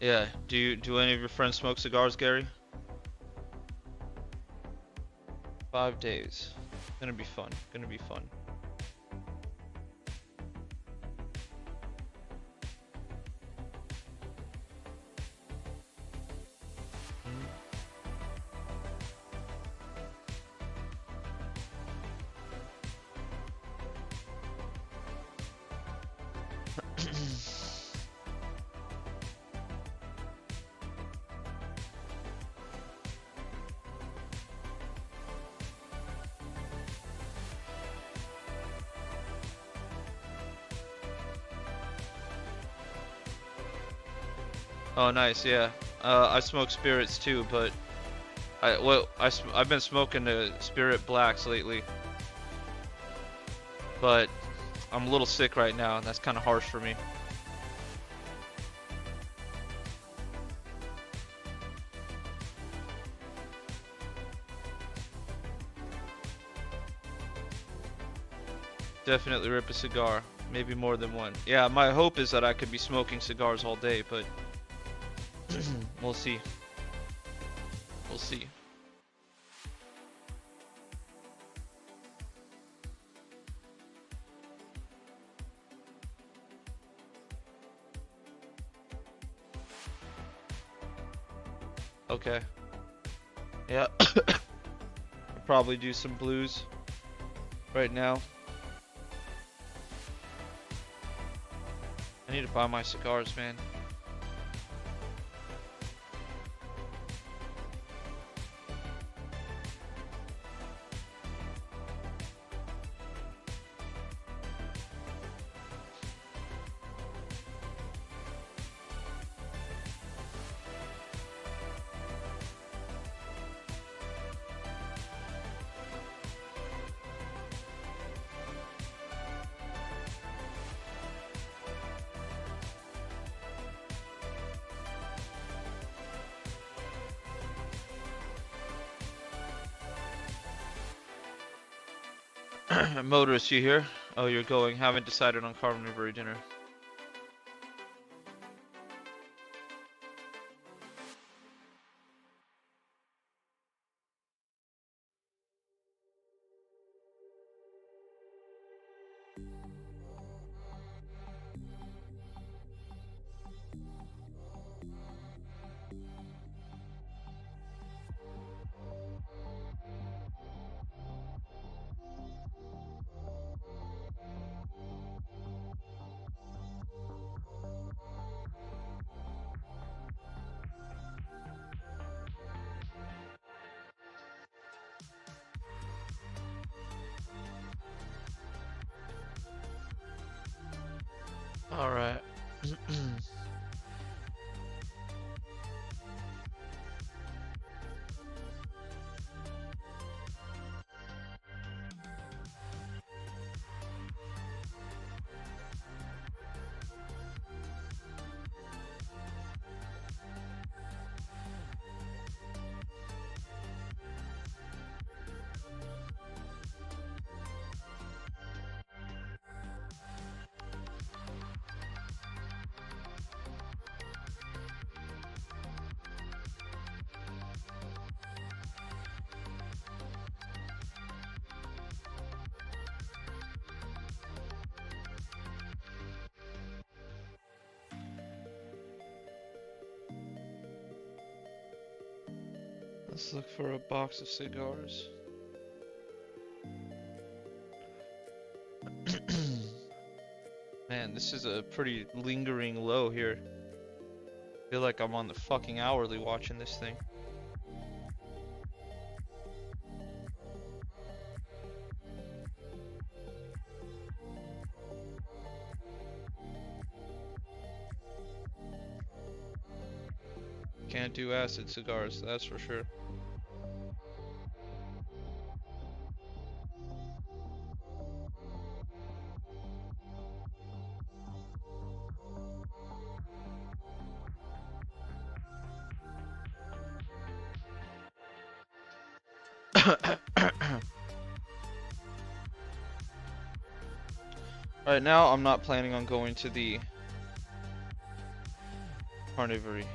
S1: Yeah, do any of your friends smoke cigars, Gary? 5 days. Gonna be fun. Gonna be fun. Oh, nice. Yeah. I smoke spirits too, but I've been smoking the spirit blacks lately, but I'm a little sick right now, and that's kind of harsh for me. Definitely rip a cigar, maybe more than one. Yeah, my hope is that I could be smoking cigars all day, but we'll see. We'll see. Okay. Yeah. I'll probably do some blues right now. I need to buy my cigars, man. Motorist, you here? Oh, you're going. Haven't decided on carnivory dinner. All right. Let's look for a box of cigars. Man, this is a pretty lingering low here. I feel like I'm on the fucking hourly watching this thing. Can't do acid cigars, that's for sure. Right now, I'm not planning on going to the carnivory.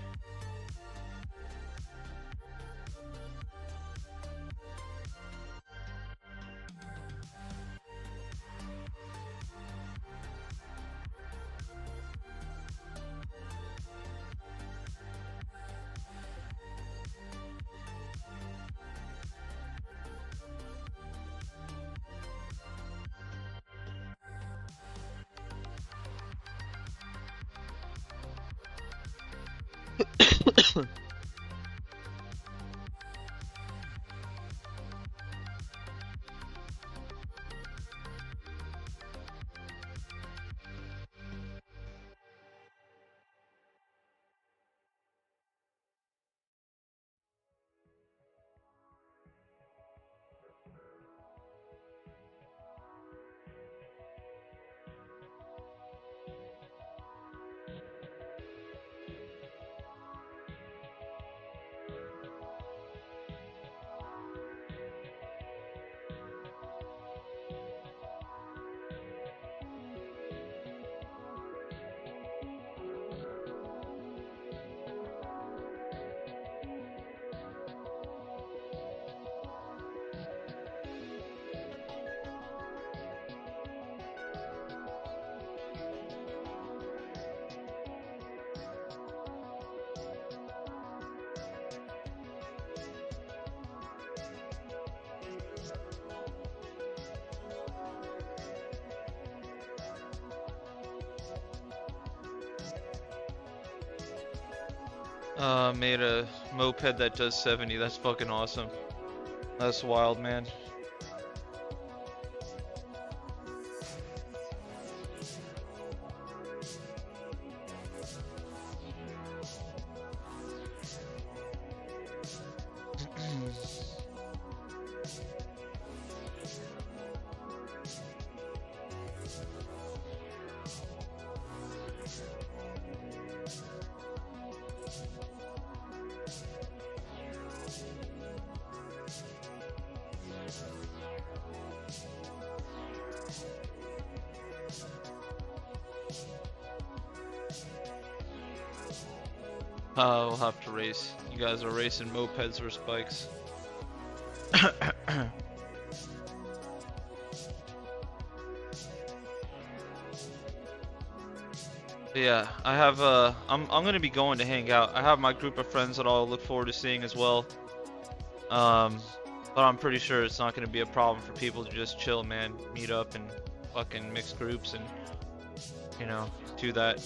S1: Made a moped that does 70. That's fucking awesome. That's wild, man. We'll have to race. You guys are racing mopeds versus bikes. Yeah, I have I'm gonna be going to hang out. I have my group of friends that I'll look forward to seeing as well. Um, but I'm pretty sure it's not gonna be a problem for people to just chill, man. Meet up and fucking mix groups and, you know, do that.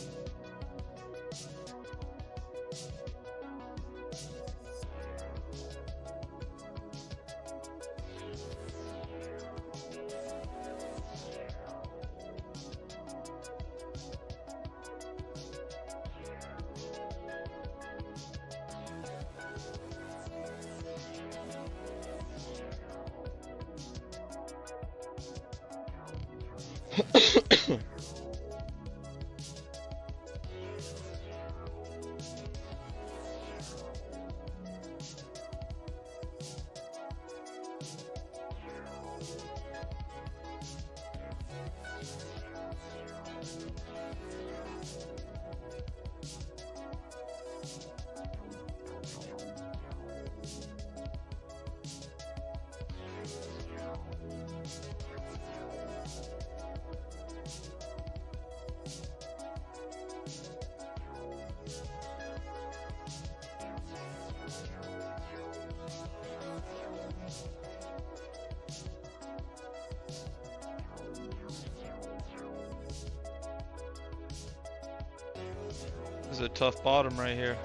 S1: This is a tough bottom right here.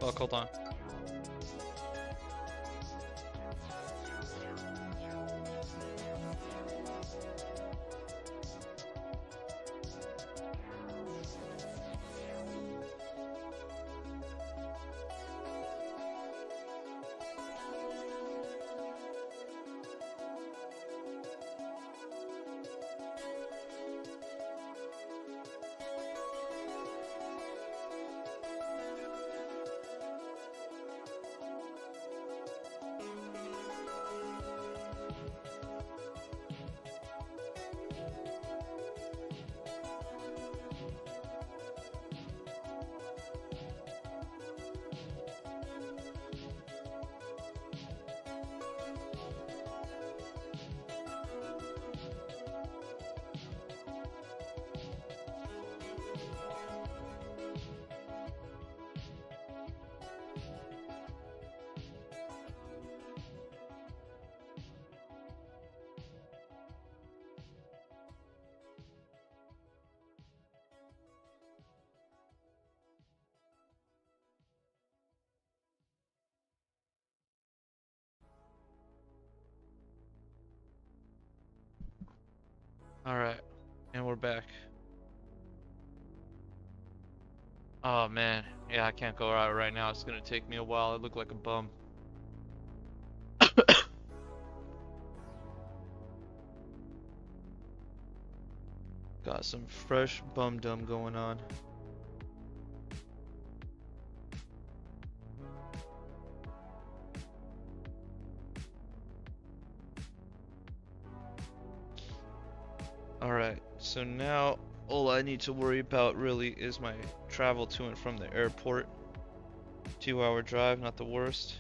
S1: Fuck, hold on. Alright, and we're back. Oh man, yeah, I can't go out right now. It's gonna take me a while. I look like a bum. Got some fresh bum dum going on. Alright, so now all I need to worry about really is my travel to and from the airport. 2-hour drive, not the worst.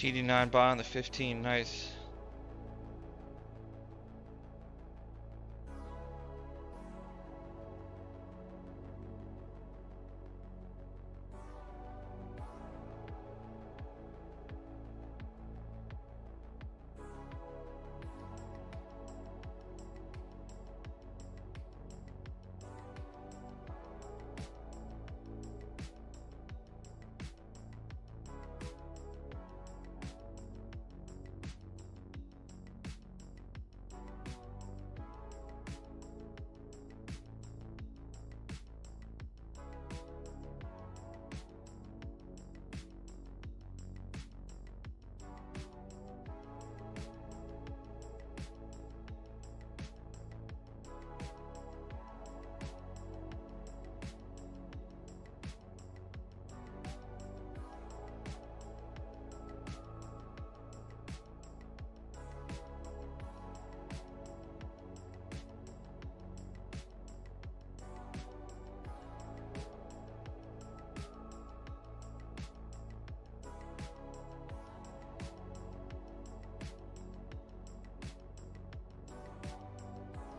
S1: TD9 buy on the 15, nice.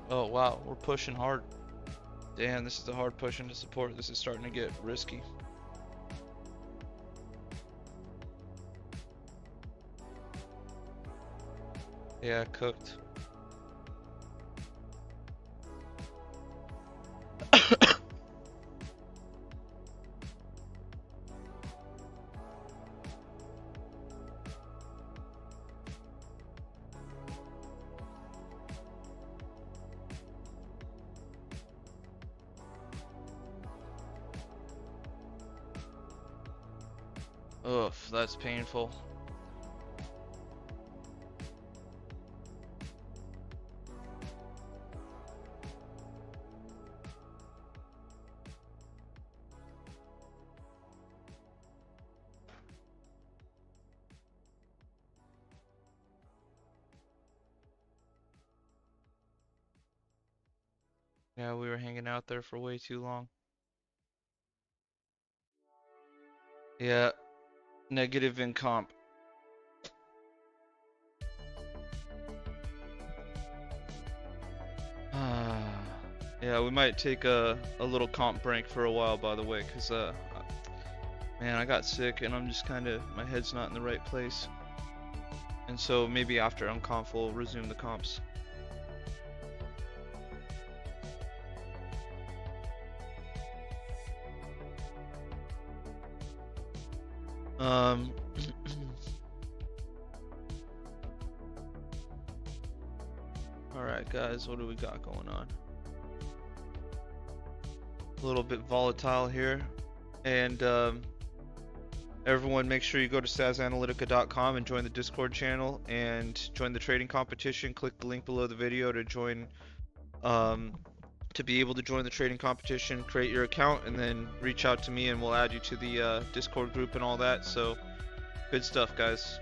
S1: Oh wow, we're pushing hard. Damn, this is a hard push into support. This is starting to get risky. Yeah, cooked. Ugh, that's painful. Yeah, we were hanging out there for way too long. Yeah, negative in comp. Yeah, we might take a little comp break for a while, by the way, because man, I got sick and I'm just kind of, my head's not in the right place. And so maybe after Unconf we'll resume the comps. Alright guys, what do we got going on? A little bit volatile here. And everyone make sure you go to stasanalytica.com and join the Discord channel and join the trading competition. Click the link below the video to join, to be able to join the trading competition. Create your account and then reach out to me and we'll add you to the Discord group and all that. So good stuff, guys.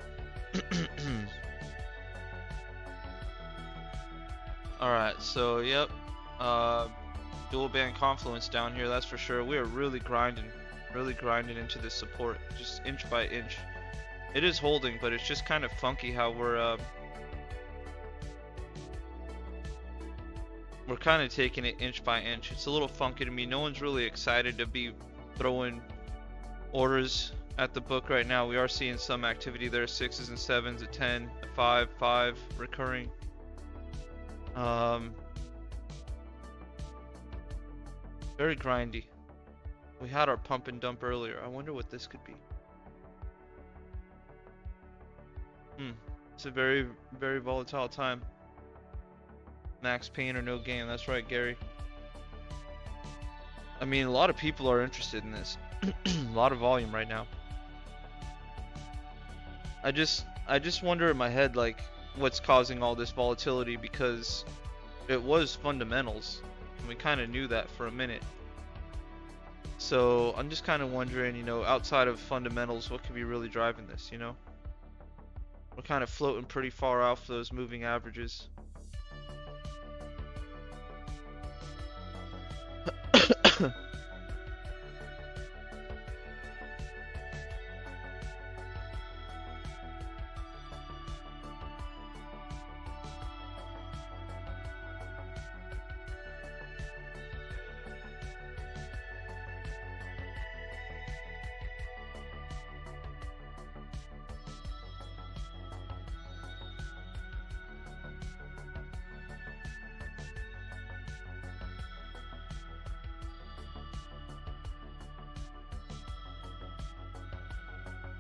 S1: Alright, so yep, dual band confluence down here, that's for sure. We are really grinding into this support, just inch by inch. It is holding, but it's just kind of funky how we're kind of taking it inch by inch. It's a little funky to me. No one's really excited to be throwing orders at the book right now. We are seeing some activity there, 6s and 7s, a 10, a 5, 5 recurring. Very grindy. We had our pump and dump earlier. I wonder what this could be. It's a very, very volatile time. Max pain or no gain. That's right, Gary. I mean, a lot of people are interested in this. A lot of volume right now. I just wonder in my head, like, what's causing all this volatility, because it was fundamentals and we kind of knew that for a minute. So I'm just kind of wondering, you know, outside of fundamentals, what could be really driving this, you know? We're kind of floating pretty far off those moving averages.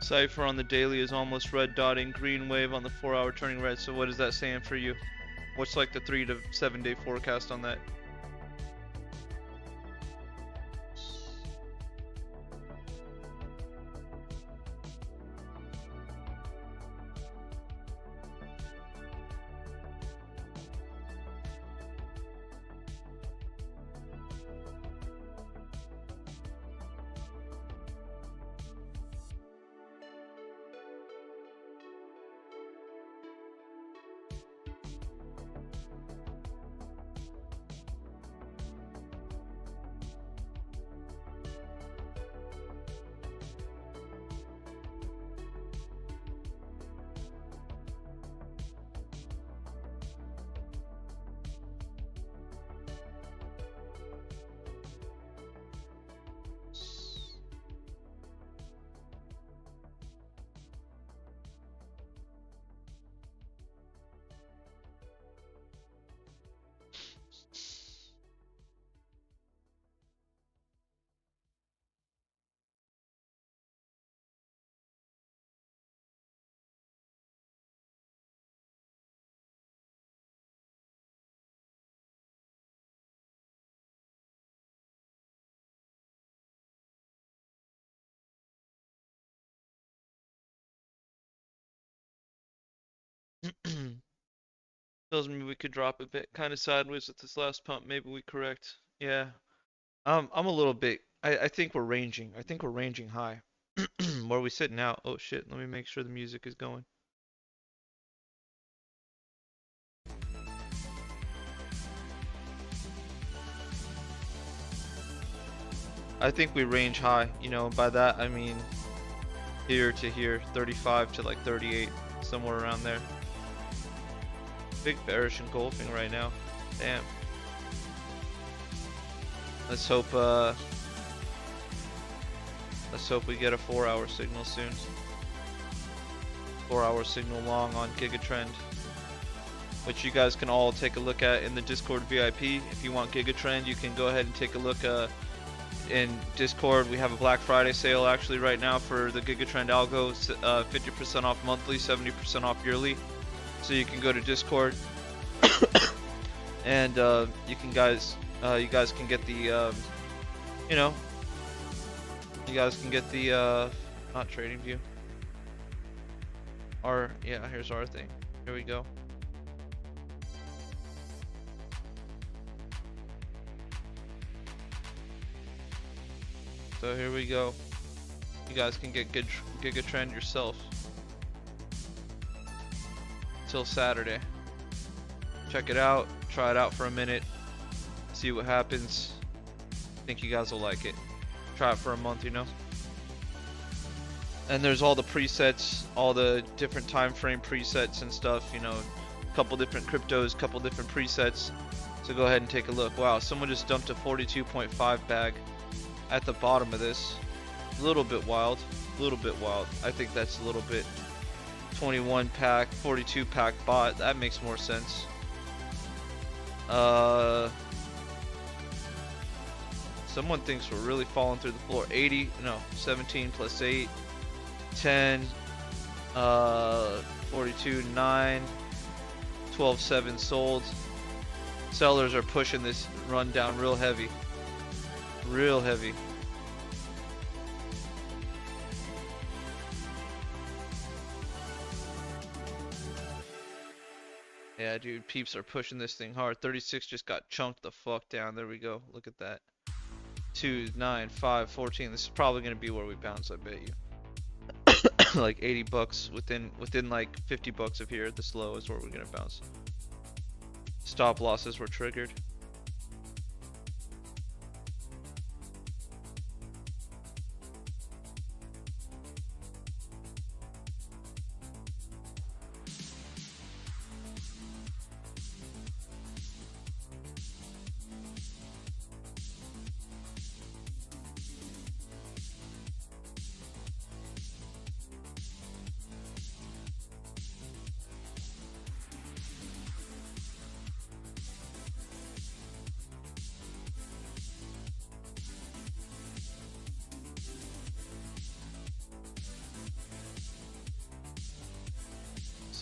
S1: Cipher on the daily is almost red dotting, green wave on the 4 hour turning red. So what is that saying for you? What's like the 3 to 7 day forecast on that? Tells me we could drop a bit, kind of sideways with this last pump. Maybe we correct. Yeah. I'm a little bit. I think we're ranging. I think we're ranging high. Where are we sitting now? Oh shit. Let me make sure the music is going. I think we range high. You know, by that I mean here to here, 35 to like 38, somewhere around there. Big bearish engulfing right now. Damn. Let's hope we get a 4 hour signal soon. 4 hour signal long on Gigatrend, which you guys can all take a look at in the Discord VIP. If you want Gigatrend, you can go ahead and take a look in Discord. We have a Black Friday sale actually right now for the Gigatrend algo. 50% off monthly, 70% off yearly. So you can go to Discord and you guys can get the you know, you guys can get the not trading view. Yeah, here's our thing. Here we go. So here we go. You guys can get Gigatrend yourself till Saturday. Check it out, try it out for a minute, see what happens. I think you guys will like it. Try it for a month, you know. And there's all the presets, all the different time frame presets and stuff, you know, a couple different cryptos, couple different presets. So go ahead and take a look. Wow, someone just dumped a 42.5 bag at the bottom of this. A little bit wild, a little bit wild. I think that's a little bit 21 pack, 42 pack bot. That makes more sense. Someone thinks we're really falling through the floor. 80, no, 17 plus 8, 10, 42, 9, 12, 7 sold. Sellers are pushing this run down real heavy. Real heavy. Yeah, dude, peeps are pushing this thing hard. 36 just got chunked the fuck down. There we go. Look at that. 2, 9, 5, 14. This is probably gonna be where we bounce, I bet you. Like 80 bucks within like 50 bucks of here. This low is where we're gonna bounce. Stop losses were triggered.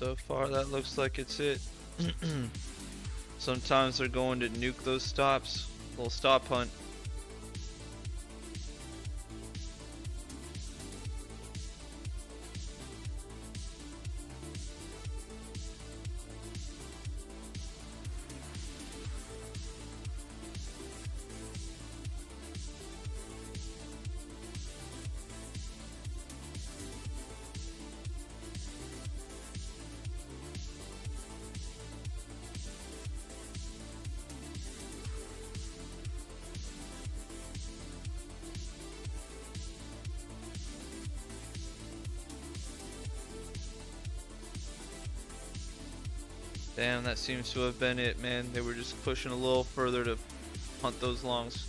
S1: So far, that looks like it's it. Sometimes they're going to nuke those stops. Little stop hunt. Damn, that seems to have been it, man. They were just pushing a little further to hunt those longs.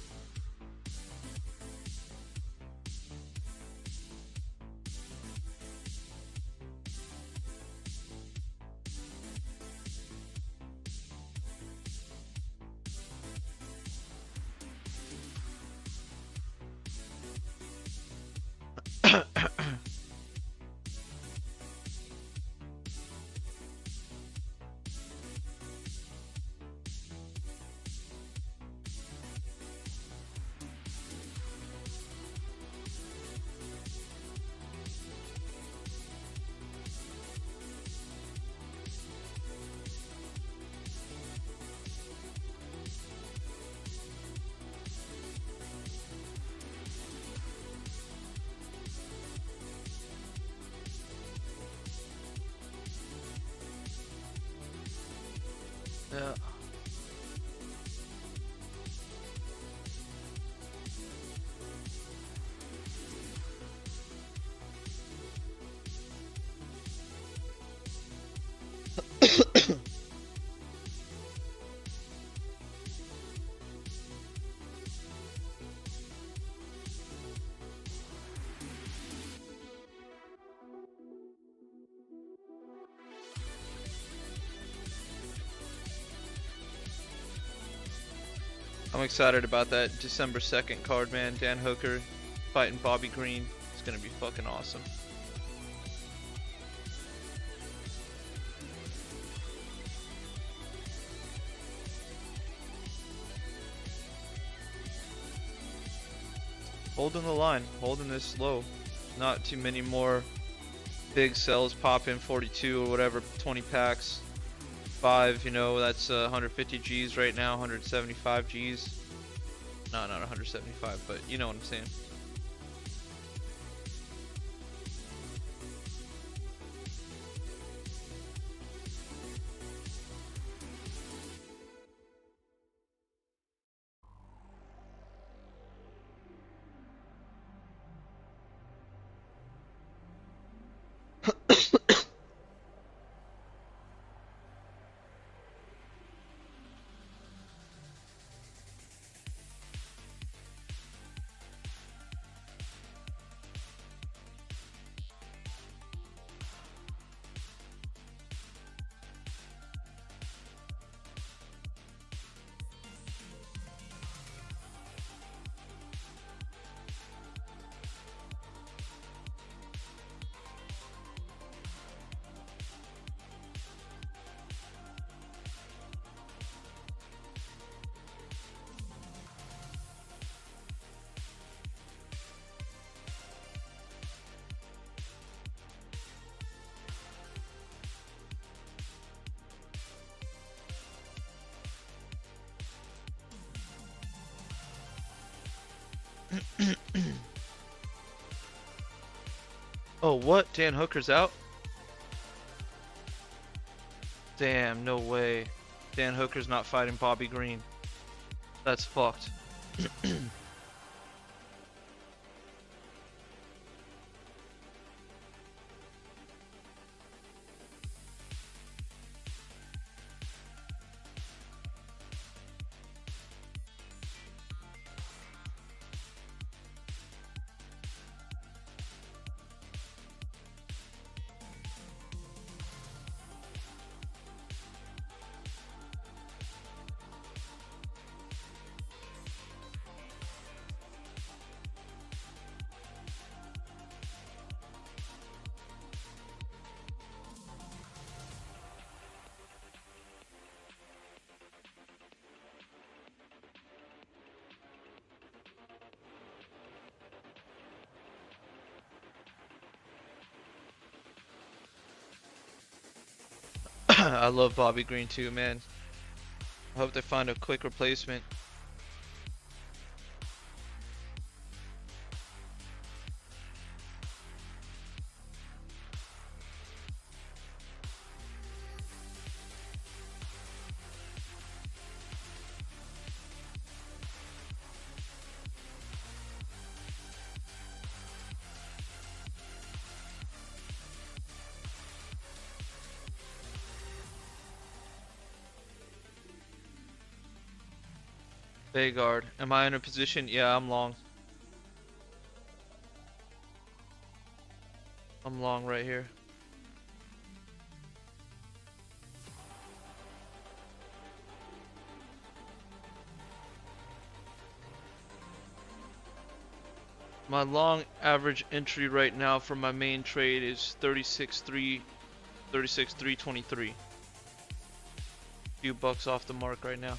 S1: Yeah. I'm excited about that December 2nd card, man. Dan Hooker fighting Bobby Green. It's gonna be fucking awesome. Holding the line, holding this low. Not too many more big sells pop in 42 or whatever, 20 packs. 5, you know, that's 150 G's right now, 175 G's. No, not 175, but you know what I'm saying. Oh, what? Dan Hooker's out? Damn, no way. Dan Hooker's not fighting Bobby Green. That's fucked. I love Bobby Green too, man. I hope they find a quick replacement. Vanguard. Am I in a position? Yeah, I'm long. I'm long right here. My long average entry right now for my main trade is 36.323. Few bucks off the mark right now.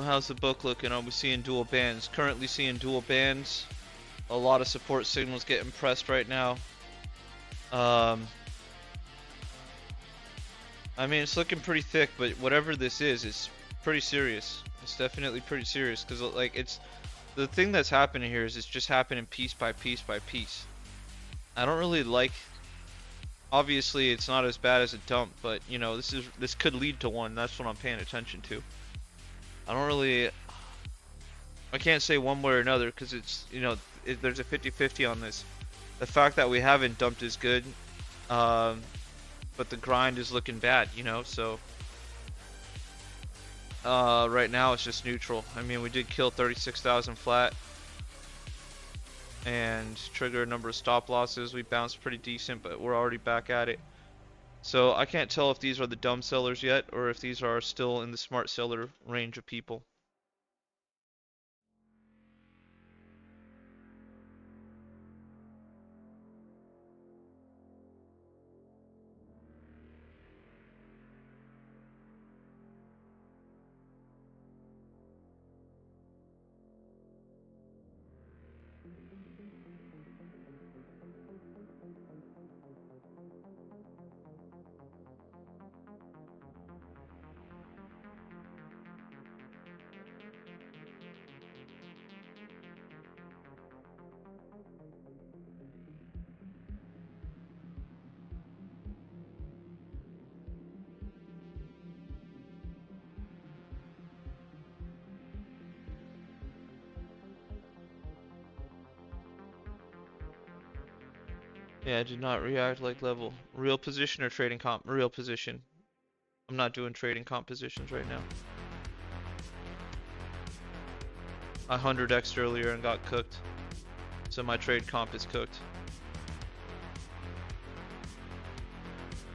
S1: How's the book looking? Are we seeing dual bands? Currently seeing dual bands. A lot of support signals getting pressed right now. I mean, it's looking pretty thick, but whatever this is, it's pretty serious. It's definitely pretty serious because, like, it's the thing that's happening here is it's just happening piece by piece by piece. I don't really like. Obviously, it's not as bad as a dump, but you know, this could lead to one. That's what I'm paying attention to. I don't really. I can't say one way or another because it's, you know, there's a 50-50 on this. The fact that we haven't dumped is good, but the grind is looking bad, you know. So right now it's just neutral. I mean, we did kill 36,000 flat and trigger a number of stop losses. We bounced pretty decent, but we're already back at it. So I can't tell if these are the dumb sellers yet or if these are still in the smart seller range of people. Yeah, I did not react like level. Real position or trading comp? Real position. I'm not doing trading comp positions right now. I 100x'd earlier and got cooked. So my trade comp is cooked.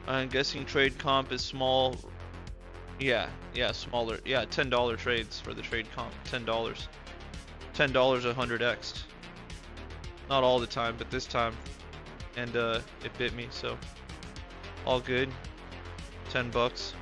S1: I'm guessing trade comp is small. Yeah, smaller. Yeah, $10 trades for the trade comp. $10. $10 100x'd. Not all the time, but this time. And it bit me, so all good. 10 bucks.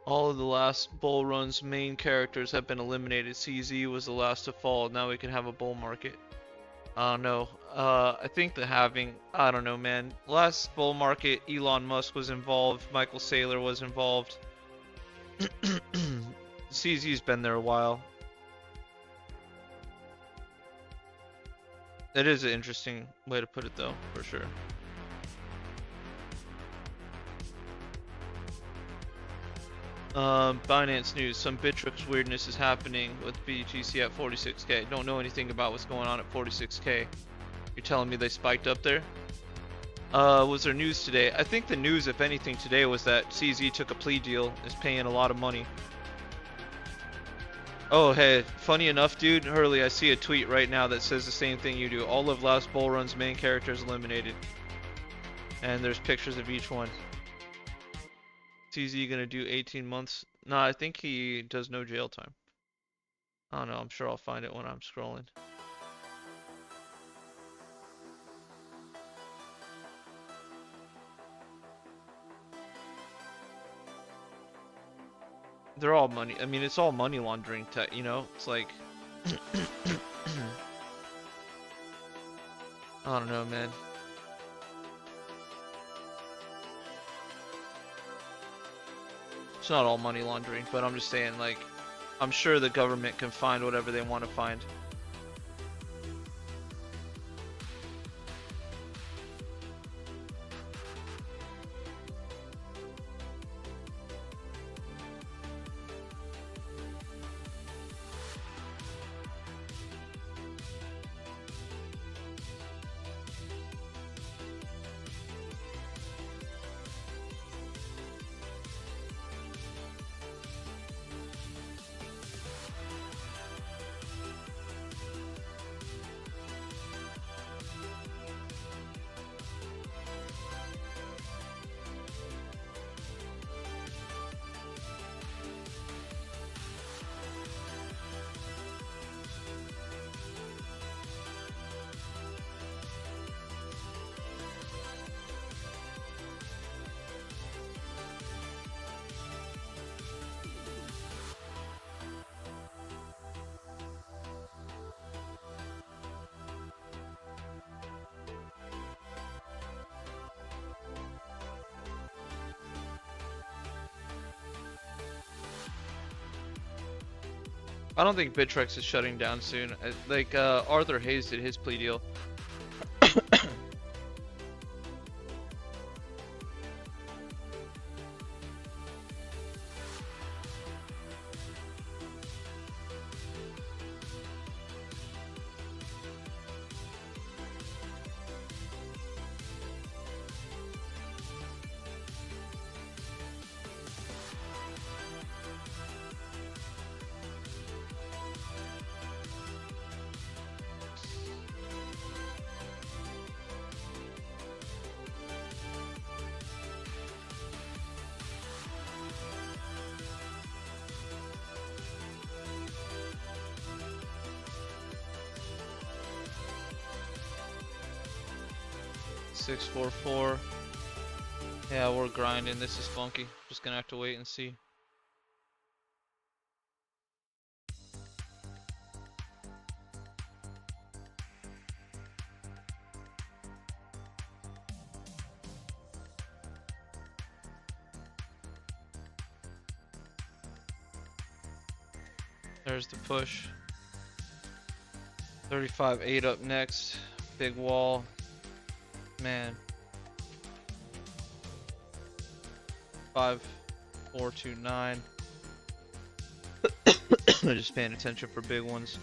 S1: All of the last bull run's main characters have been eliminated. CZ was the last to fall. Now we can have a bull market. I don't know. I think the halving, I don't know, man. Last bull market, Elon Musk was involved. Michael Saylor was involved. CZ's been there a while. It is an interesting way to put it, though, for sure. Binance news. Some Bittrex weirdness is happening with BTC at 46k. Don't know anything about what's going on at 46k. You're telling me they spiked up there? Was there news today? I think the news, if anything, today was that CZ took a plea deal, is paying a lot of money. Oh, hey, funny enough, dude, Hurley, I see a tweet right now that says the same thing you do. All of last bull run's main characters eliminated. And there's pictures of each one. CZ gonna do 18 months? Nah, I think he does no jail time. I don't know, I'm sure I'll find it when I'm scrolling. They're all money. I mean, it's all money laundering tech, you know? It's like... I don't know, man. It's not all money laundering, but I'm just saying, like, I'm sure the government can find whatever they want to find. I don't think Bittrex is shutting down soon. Like, Arthur Hayes did his plea deal. Six, 4, 4. Yeah, we're grinding. This is funky. Just gonna have to wait and see. There's the push. 35.8 up next. Big wall. Man. 5, 4, 2, 9. Just paying attention for big ones.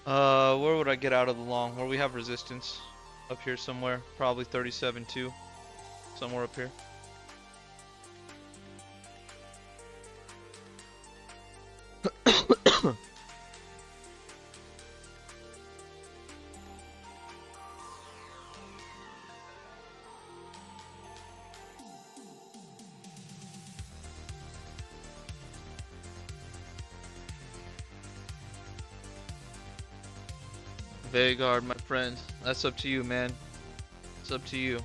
S1: Where would I get out of the long? Where we have resistance? Up here somewhere. Probably 37.2. Somewhere up here. Vanguard, my friend. That's up to you, man. It's up to you.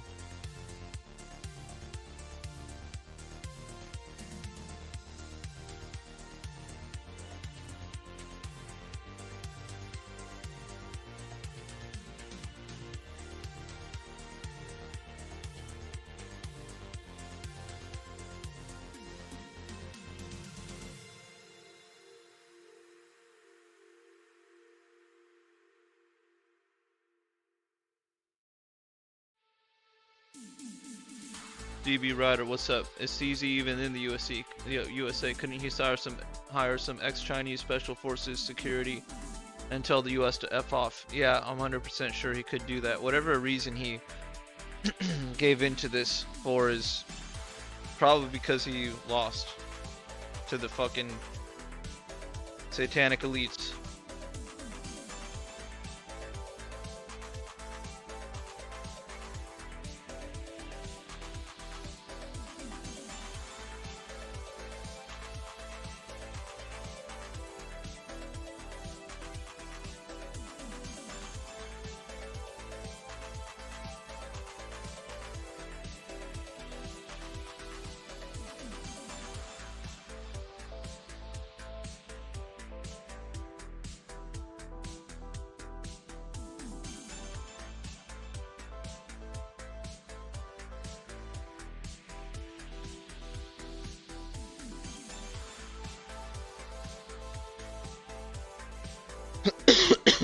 S1: DB Rider, what's up? Is CZ even in the USA? Couldn't he hire some ex-Chinese special forces security and tell the US to F off? Yeah, I'm 100% sure he could do that. Whatever reason he gave into this for is probably because he lost to the fucking satanic elites.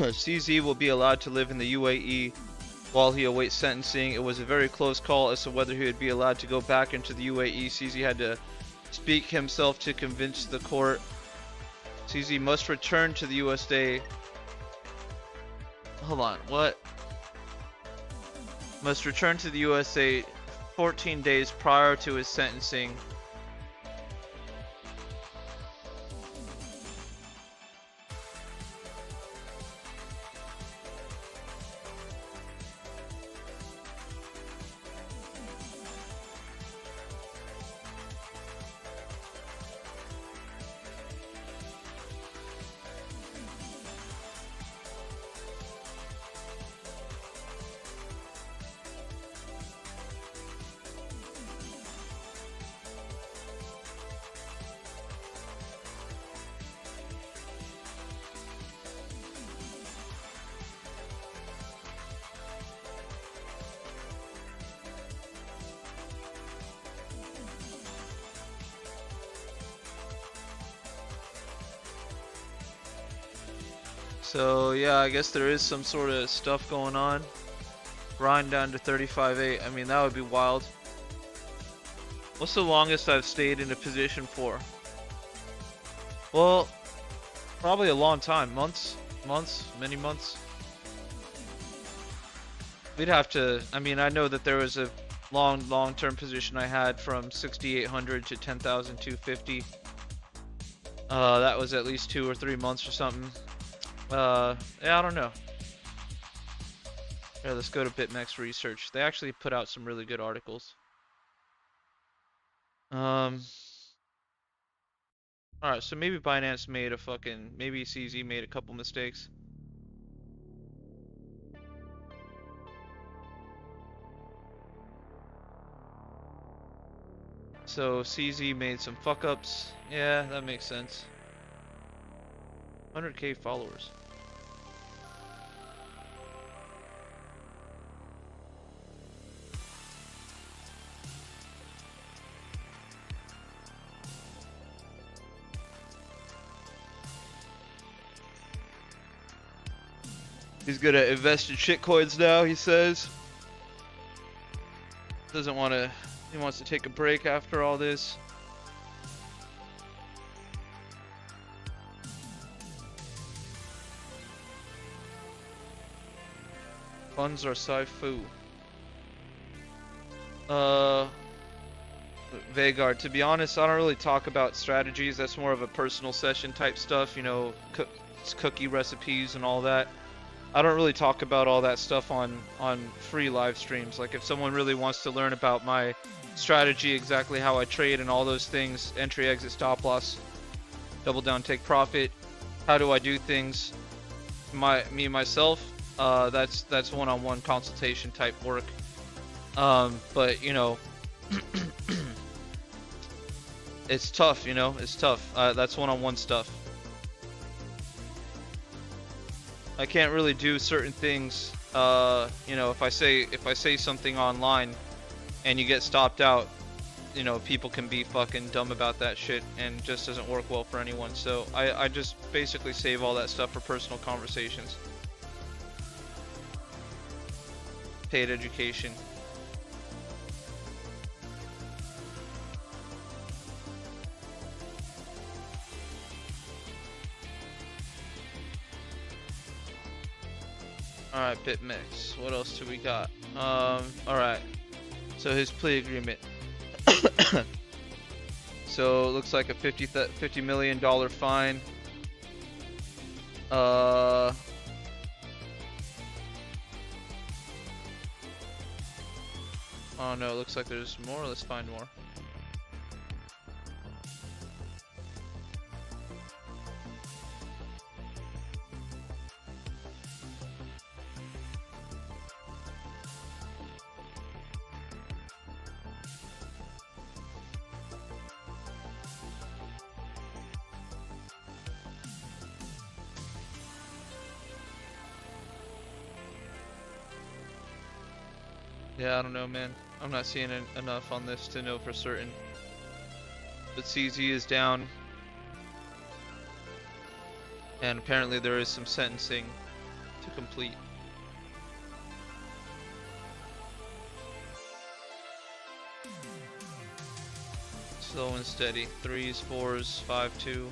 S1: CZ will be allowed to live in the UAE while he awaits sentencing. It was a very close call as to whether he would be allowed to go back into the UAE. CZ had to speak himself to convince the court. CZ must return to the USA. Hold on, what? Must return to the USA 14 days prior to his sentencing. So yeah, I guess there is some sort of stuff going on. Grind down to 35.8. I mean, that would be wild. What's the longest I've stayed in a position for? Well, probably a long time. Months, many months. We'd have to, I mean, I know that there was a long-term position I had from 6,800 to 10,250. That was at least 2 or 3 months or something. Yeah, I don't know. Yeah, let's go to BitMEX Research. They actually put out some really good articles. Alright, so maybe Binance made a fucking, maybe CZ made a couple mistakes. So CZ made some fuck ups. Yeah, that makes sense. 100k followers. He's gonna invest in shitcoins now, he says. Doesn't want to, he wants to take a break after all this. Funds are Saifu. Uh, Vagar, to be honest, I don't really talk about strategies. That's more of a personal session type stuff, you know, cookie recipes and all that. I don't really talk about all that stuff on free live streams. Like if someone really wants to learn about my strategy, exactly how I trade and all those things, entry, exit, stop loss, double down, take profit, how do I do things, myself, that's one-on-one consultation type work. But you know, it's tough, you know, it's tough. That's one-on-one stuff. I can't really do certain things. You know, if I say something online and you get stopped out, you know, people can be fucking dumb about that shit and just doesn't work well for anyone. So I just basically save all that stuff for personal conversations. Paid education. Alright, BitMix. What else do we got? Alright. So his plea agreement. So it looks like a $50 million fine. Oh no, it looks like there's more. Let's find more. Yeah, I don't know, man. I'm not seeing enough on this to know for certain. But CZ is down. And apparently there is some sentencing to complete. Slow and steady. 3s, 4s, 5-2.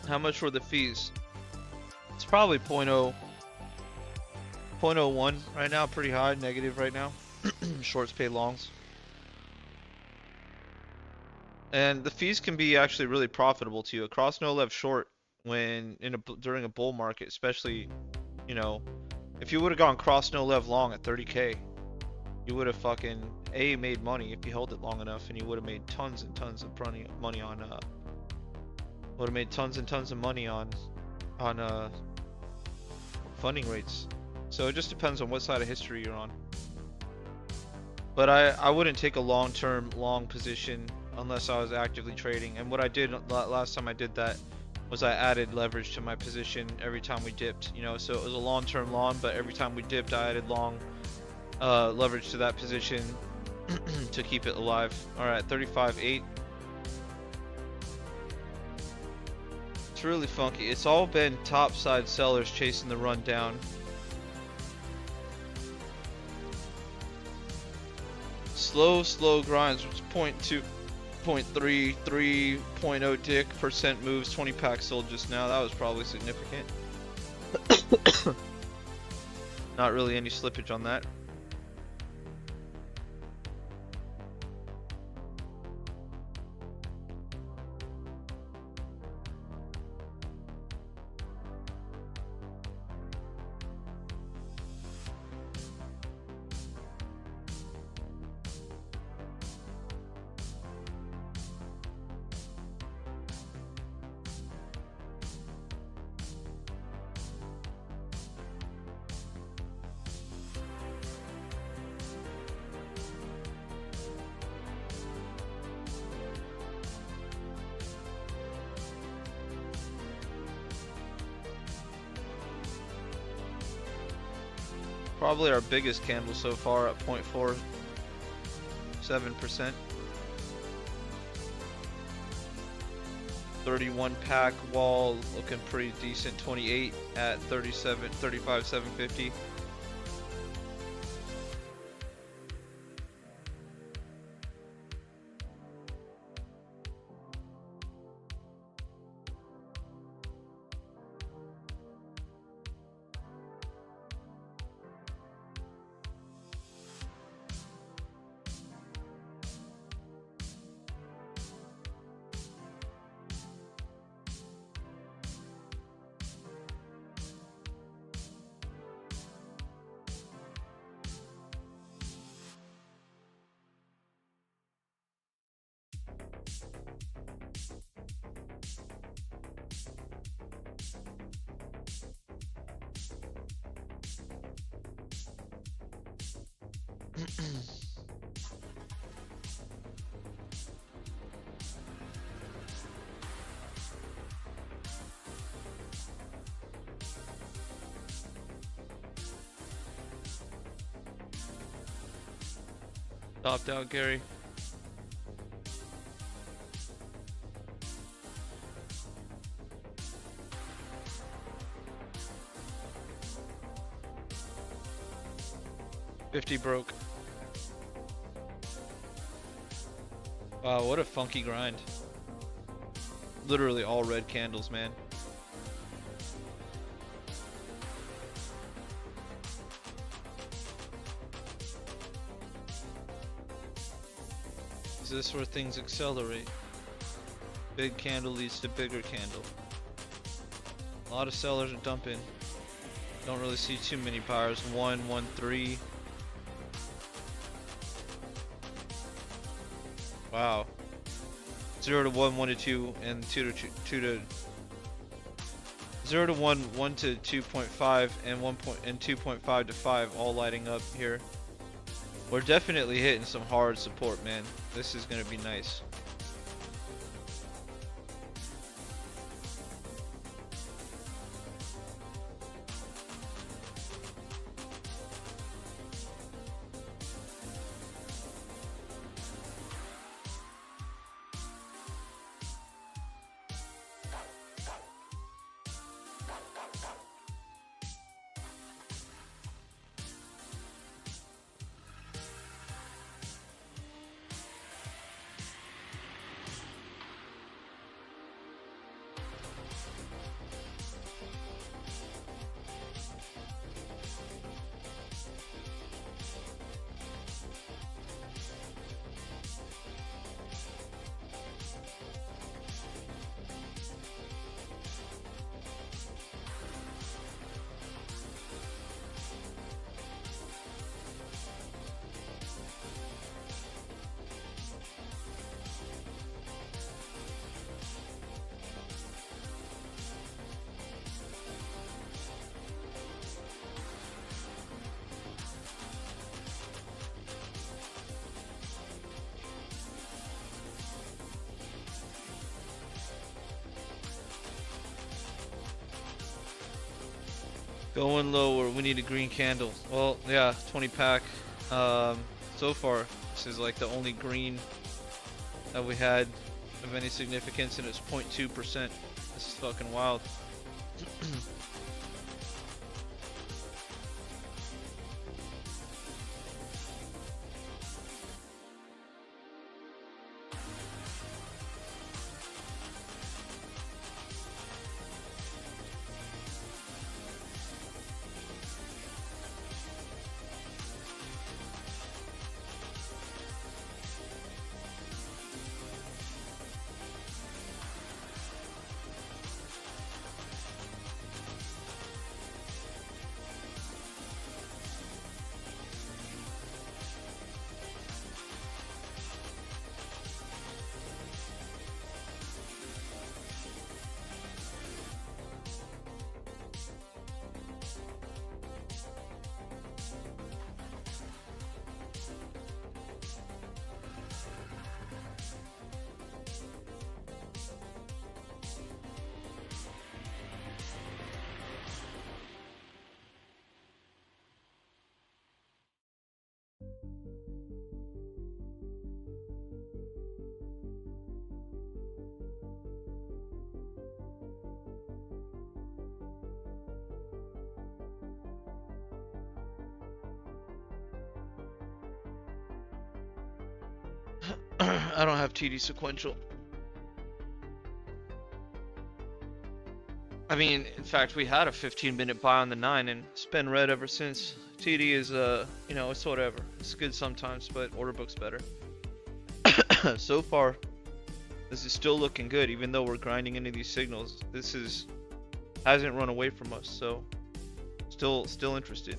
S1: How much were the fees? It's probably 0.01 right now, pretty high, negative right now. Shorts pay longs. And the fees can be actually really profitable to you. A cross no lev short when during a bull market, especially, you know, if you would have gone cross no lev long at 30k, you would have fucking made money if you held it long enough, and you would have made tons and tons of money on would have made tons and tons of money on funding rates. So it just depends on what side of history you're on. But I wouldn't take a long-term long position unless I was actively trading. And what I did last time I did that was I added leverage to my position every time we dipped. You know, so it was a long-term long, but every time we dipped, I added long leverage to that position to keep it alive. All right, 35.8. It's really funky. It's all been topside sellers chasing the run down. Slow grinds, which is 0.2, 0.3, 3.0 tick percent moves. 20 packs sold just now. That was probably significant. Not really any slippage on that. Probably our biggest candle so far at 0.47%. 31 pack wall looking pretty decent. 28 at 35,750. Topped out, Gary. $50 broke. Wow, what a funky grind. Literally all red candles, man. Is this where things accelerate? Big candle leads to bigger candle. A lot of sellers are dumping. Don't really see too many buyers. 1, 1, 3. Wow. 0 to 1, 1 to 2, and 2 to 0 to 1, 1 to 2.5, and 2.5 to 5 all lighting up here. We're definitely hitting some hard support, man. This is gonna be nice. Going lower, we need a green candle. Well, yeah, 20 pack. So far, this is like the only green that we had of any significance, and it's 0.2%. This is fucking wild. I don't have TD sequential. I mean, in fact, we had a 15-minute buy on the 9 and it's been red ever since. TD is, you know, it's whatever. It's good sometimes, but order book's better. So far, this is still looking good, even though we're grinding into these signals. This hasn't run away from us, so still interested.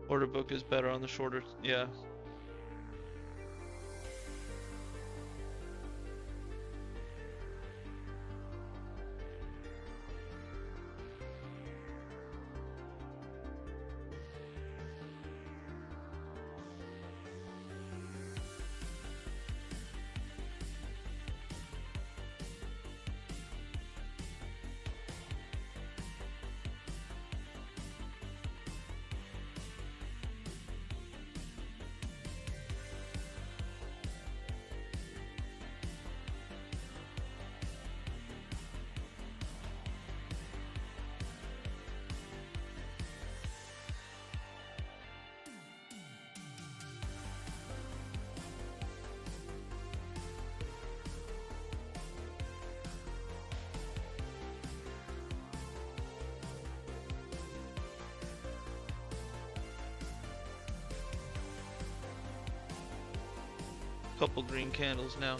S1: Order book is better on the shorter, yeah. Couple green candles now.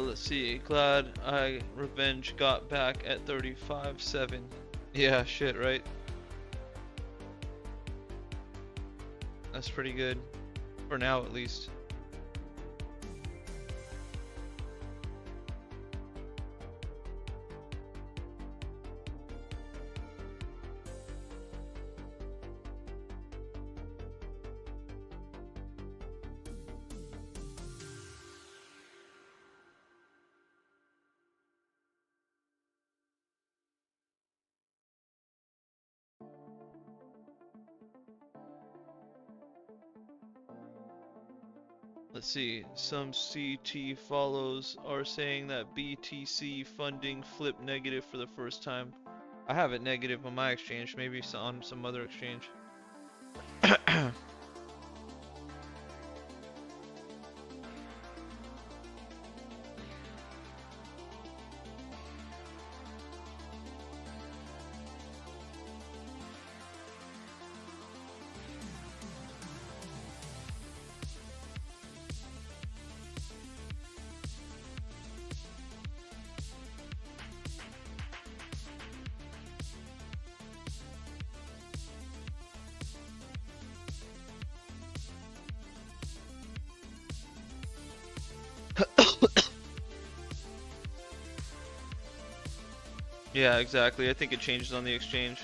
S1: Let's see. Glad I Revenge got back at 35.7. Yeah, shit, right? That's pretty good. For now, at least. Let's see, some CT follows are saying that BTC funding flipped negative for the first time. I have it negative on my exchange, maybe on some other exchange. Yeah, exactly. I think it changes on the exchange.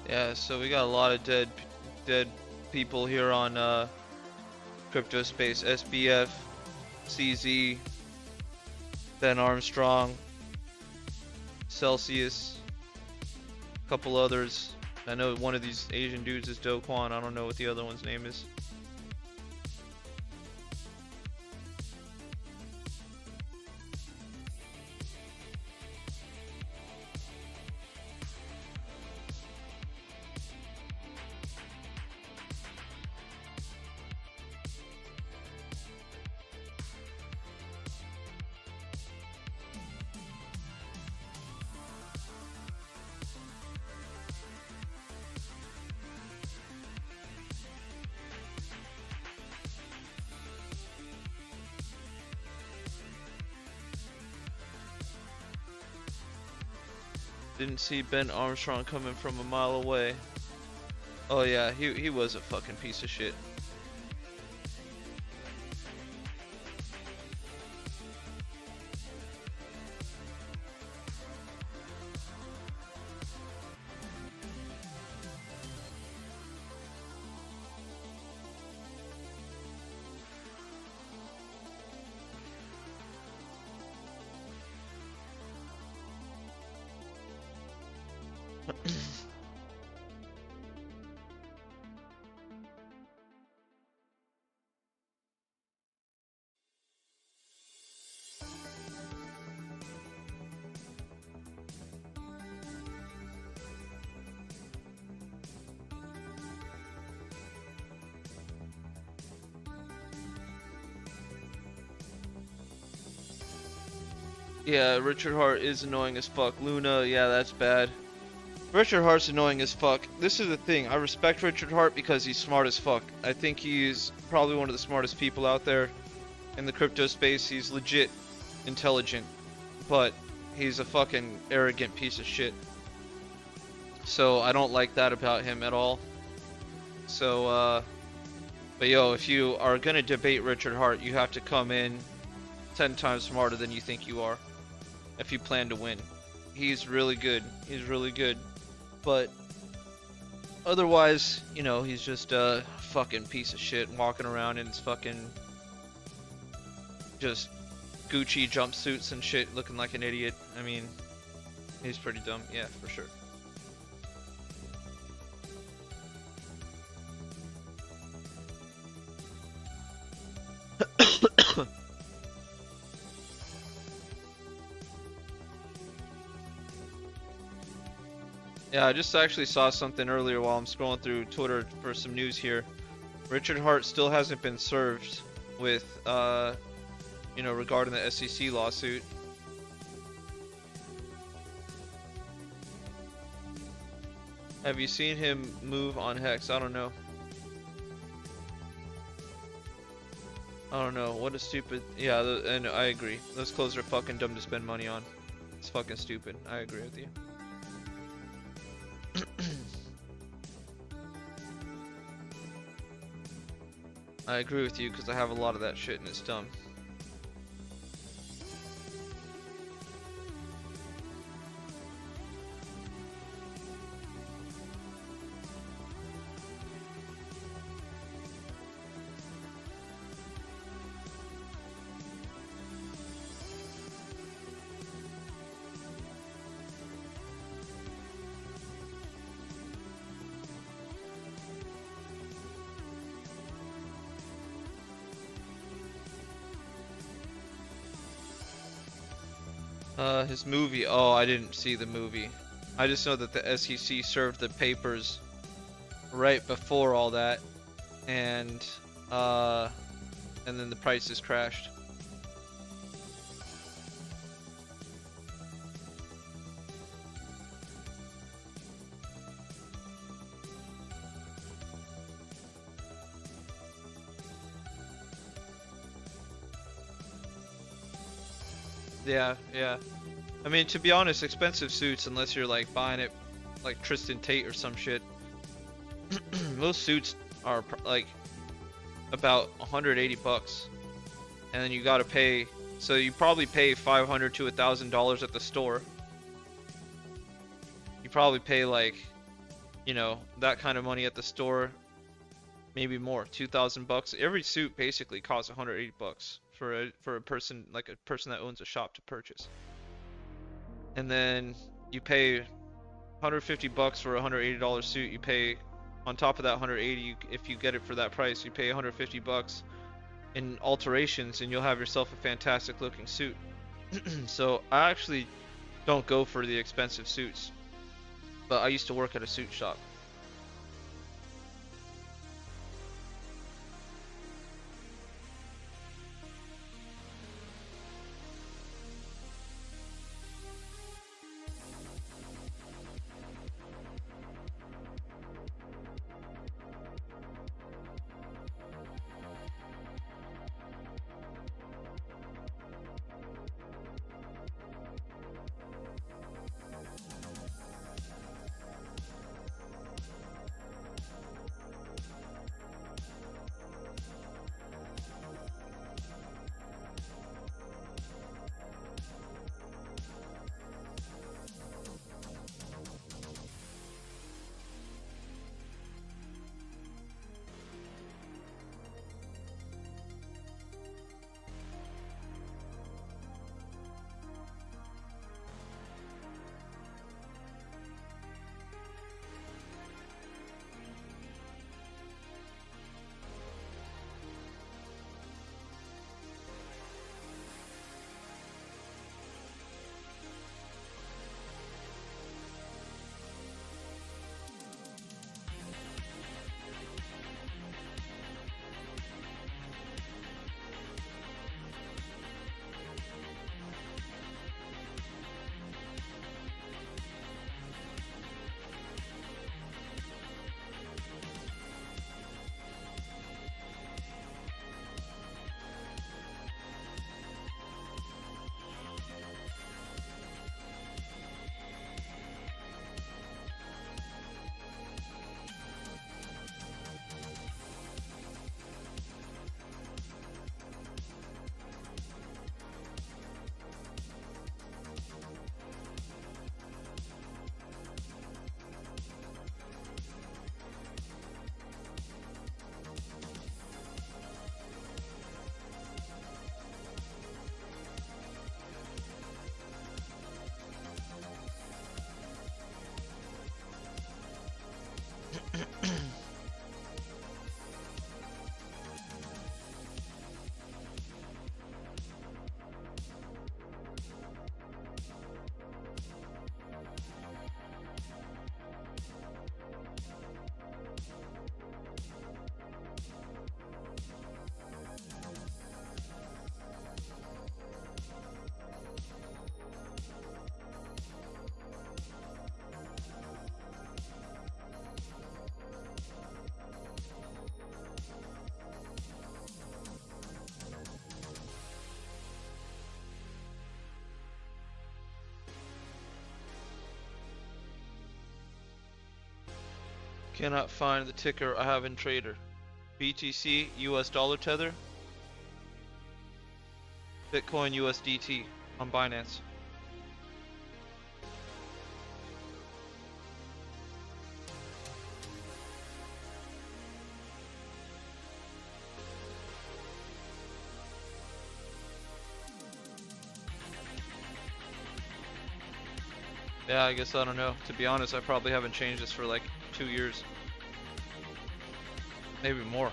S1: Yeah, so we got a lot of dead people here on crypto space. SBF, CZ, Ben Armstrong, Celsius, a couple others. I know one of these Asian dudes is Do Kwon. I don't know what the other one's name is. Didn't see Ben Armstrong coming from a mile away. Oh yeah, he was a fucking piece of shit. Yeah, Richard Hart is annoying as fuck. Luna, yeah, that's bad. Richard Hart's annoying as fuck. This is the thing. I respect Richard Hart because he's smart as fuck. I think he's probably one of the smartest people out there in the crypto space. He's legit intelligent, but he's a fucking arrogant piece of shit. So I don't like that about him at all. So, but yo, if you are gonna debate Richard Hart, you have to come in 10 times smarter than you think you are. If you plan to win. He's really good. He's really good. But otherwise, you know, he's just a fucking piece of shit walking around in his fucking just Gucci jumpsuits and shit looking like an idiot. I mean, he's pretty dumb. Yeah, for sure. Yeah, I just actually saw something earlier while I'm scrolling through Twitter for some news here. Richard Hart still hasn't been served with, you know, regarding the SEC lawsuit. Have you seen him move on Hex? I don't know. I don't know. What a stupid. Yeah, and I agree. Those clothes are fucking dumb to spend money on. It's fucking stupid. I agree with you. I agree with you because I have a lot of that shit and it's dumb. His movie. Oh, I didn't see the movie. I just know that the SEC served the papers right before all that, and uh, and then the prices crashed. Yeah, yeah. I mean, to be honest, expensive suits, unless you're like buying it like Tristan Tate or some shit, most suits are like about 180 bucks, and then you gotta pay. So you probably pay $500 to $1,000 at the store. You probably pay like, you know, that kind of money at the store, maybe more, 2,000 bucks. Every suit basically costs 180 bucks for a person, like a person that owns a shop, to purchase. And then you pay 150 bucks for a $180 suit. You pay on top of that 180, if you get it for that price, you pay 150 bucks in alterations, and you'll have yourself a fantastic looking suit. So I actually don't go for the expensive suits, but I used to work at a suit shop. Cannot find the ticker I have in Trader. BTC US dollar tether. Bitcoin USDT on Binance. Yeah, I guess I don't know. To be honest, I probably haven't changed this for like 2 years. Maybe more.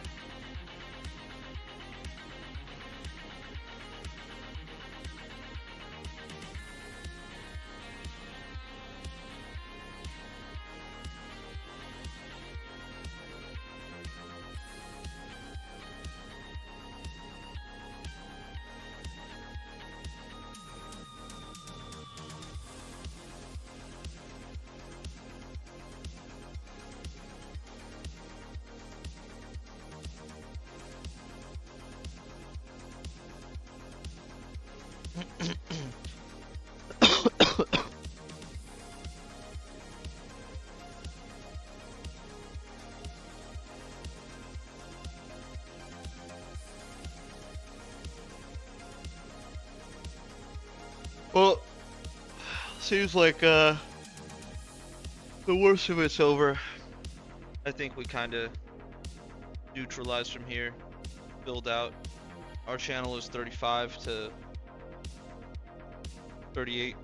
S1: Well, seems like the worst of it's over. I think we kind of neutralized from here, build out. Our channel is 35 to 38.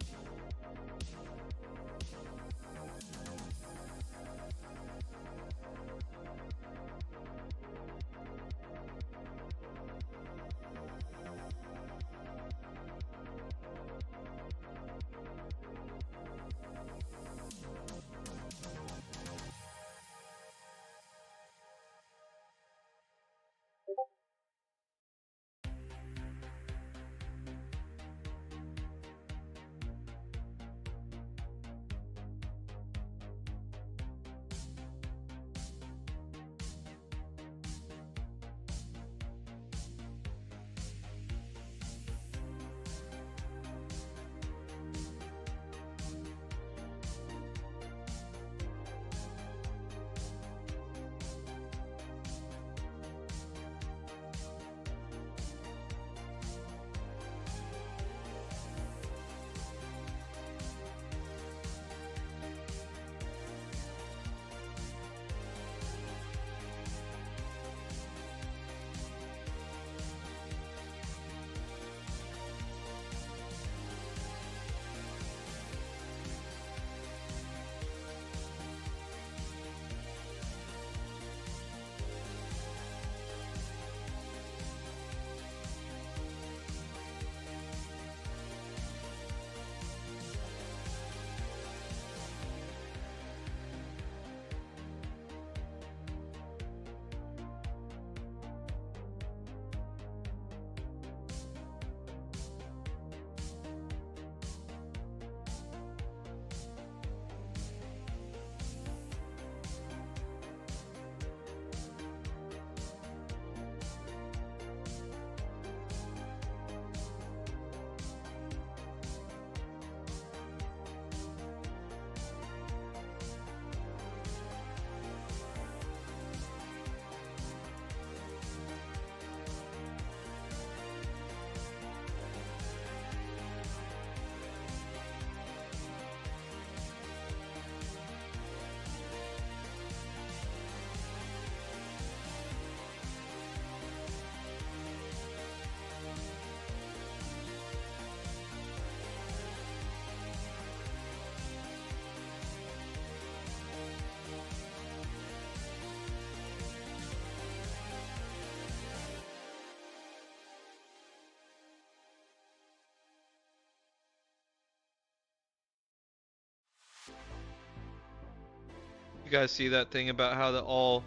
S1: You guys see that thing about how the all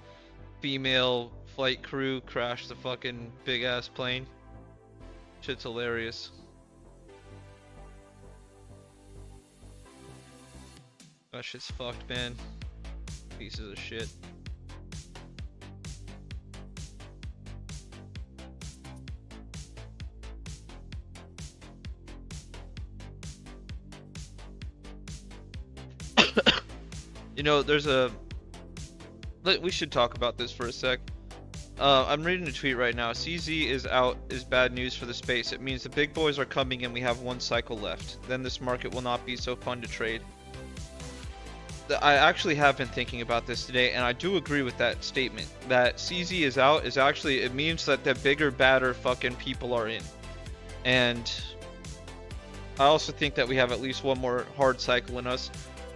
S1: female flight crew crashed the fucking big ass plane? Shit's hilarious. That shit's fucked, man. Pieces of shit. You know, we should talk about this for a sec. I'm reading a tweet right now. CZ is out is bad news for the space. It means the big boys are coming and we have one cycle left. Then this market will not be so fun to trade. I actually have been thinking about this today, and I do agree with that statement. That CZ is out is actually, it means that the bigger, badder fucking people are in. And I also think that we have at least one more hard cycle in us.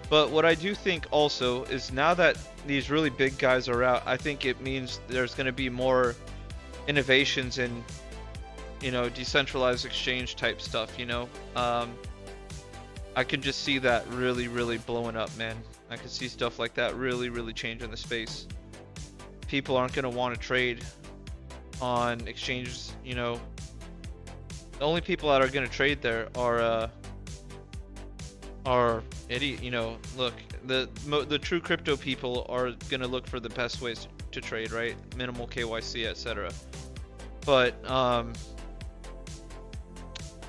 S1: But what I do think also is now that these really big guys are out, I think it means there's going to be more innovations in, you know, decentralized exchange type stuff, you know. I could just see that really, really blowing up, man. I could see stuff like that really, really changing the space. People aren't going to want to trade on exchanges, you know. The only people that are going to trade there are idiot, you know, look, the true crypto people are going to look for the best ways to trade, right? Minimal KYC, etc. But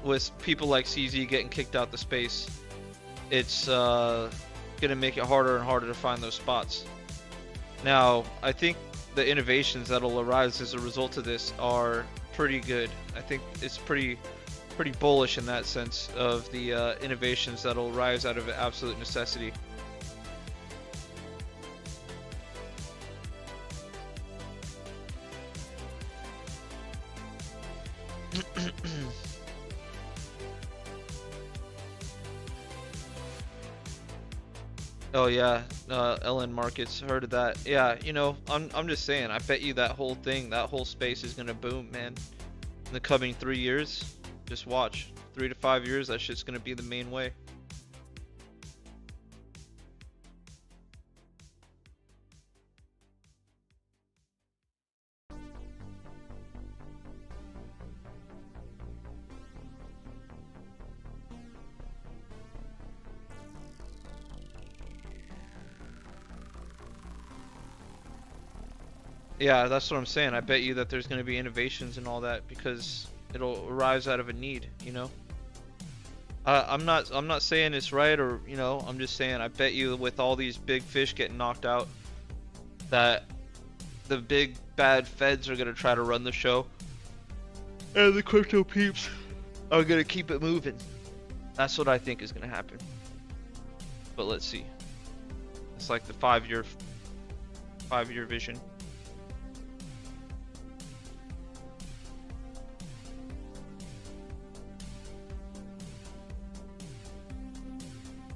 S1: with people like CZ getting kicked out the space, it's gonna make it harder and harder to find those spots. Now, I think the innovations that'll arise as a result of this are pretty good. I think it's pretty bullish in that sense of the innovations that'll rise out of absolute necessity. Oh yeah, LN markets, heard of that. Yeah, you know, I'm just saying, I bet you that whole thing, that whole space is gonna boom, man. In the coming 3 years, just watch. 3 to 5 years, that shit's gonna be the main way. Yeah, that's what I'm saying. I bet you that there's gonna be innovations and all that because it'll arise out of a need, you know? I'm not saying it's right, or you know, I'm just saying I bet you with all these big fish getting knocked out that the big bad feds are gonna try to run the show and the crypto peeps are gonna keep it moving. That's what I think is gonna happen. But let's see. It's like the 5-year vision.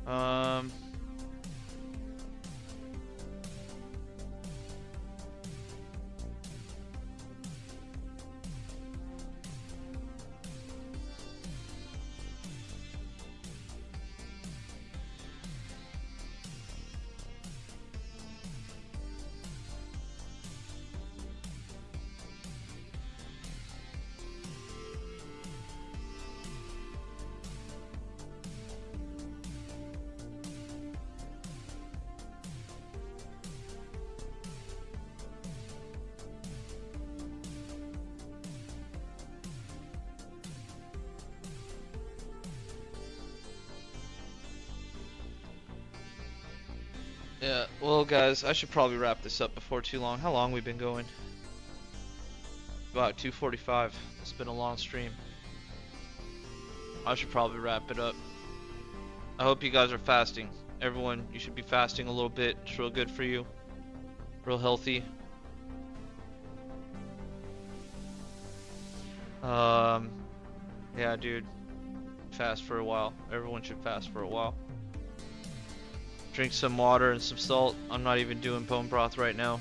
S1: Um, yeah, well guys, I should probably wrap this up before too long. How long we been going? About 2:45. It's been a long stream. I should probably wrap it up. I hope you guys are fasting. Everyone, you should be fasting a little bit. It's real good for you. Real healthy. Yeah, dude. Fast for a while. Everyone should fast for a while. Drink some water and some salt. I'm not even doing bone broth right now.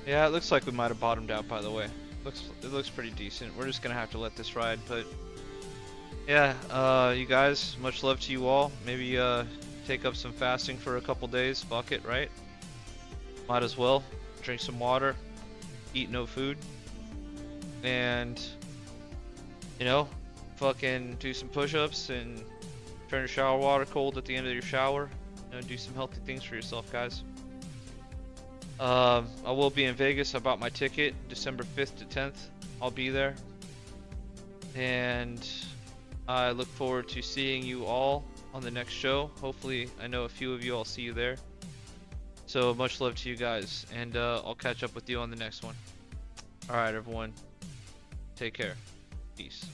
S1: Yeah, it looks like we might have bottomed out, by the way. It looks pretty decent. We're just gonna have to let this ride, but yeah, you guys, much love to you all. Maybe take up some fasting for a couple days. Fuck it, right? Might as well. Drink some water, eat no food, and you know, fucking do some push-ups and turn your shower water cold at the end of your shower. You know, do some healthy things for yourself, guys. I will be in Vegas. I bought my ticket December 5th to 10th. I'll be there. And I look forward to seeing you all on the next show. Hopefully, I know a few of you, I'll see you there. So much love to you guys, and I'll catch up with you on the next one. Alright everyone, take care. Peace.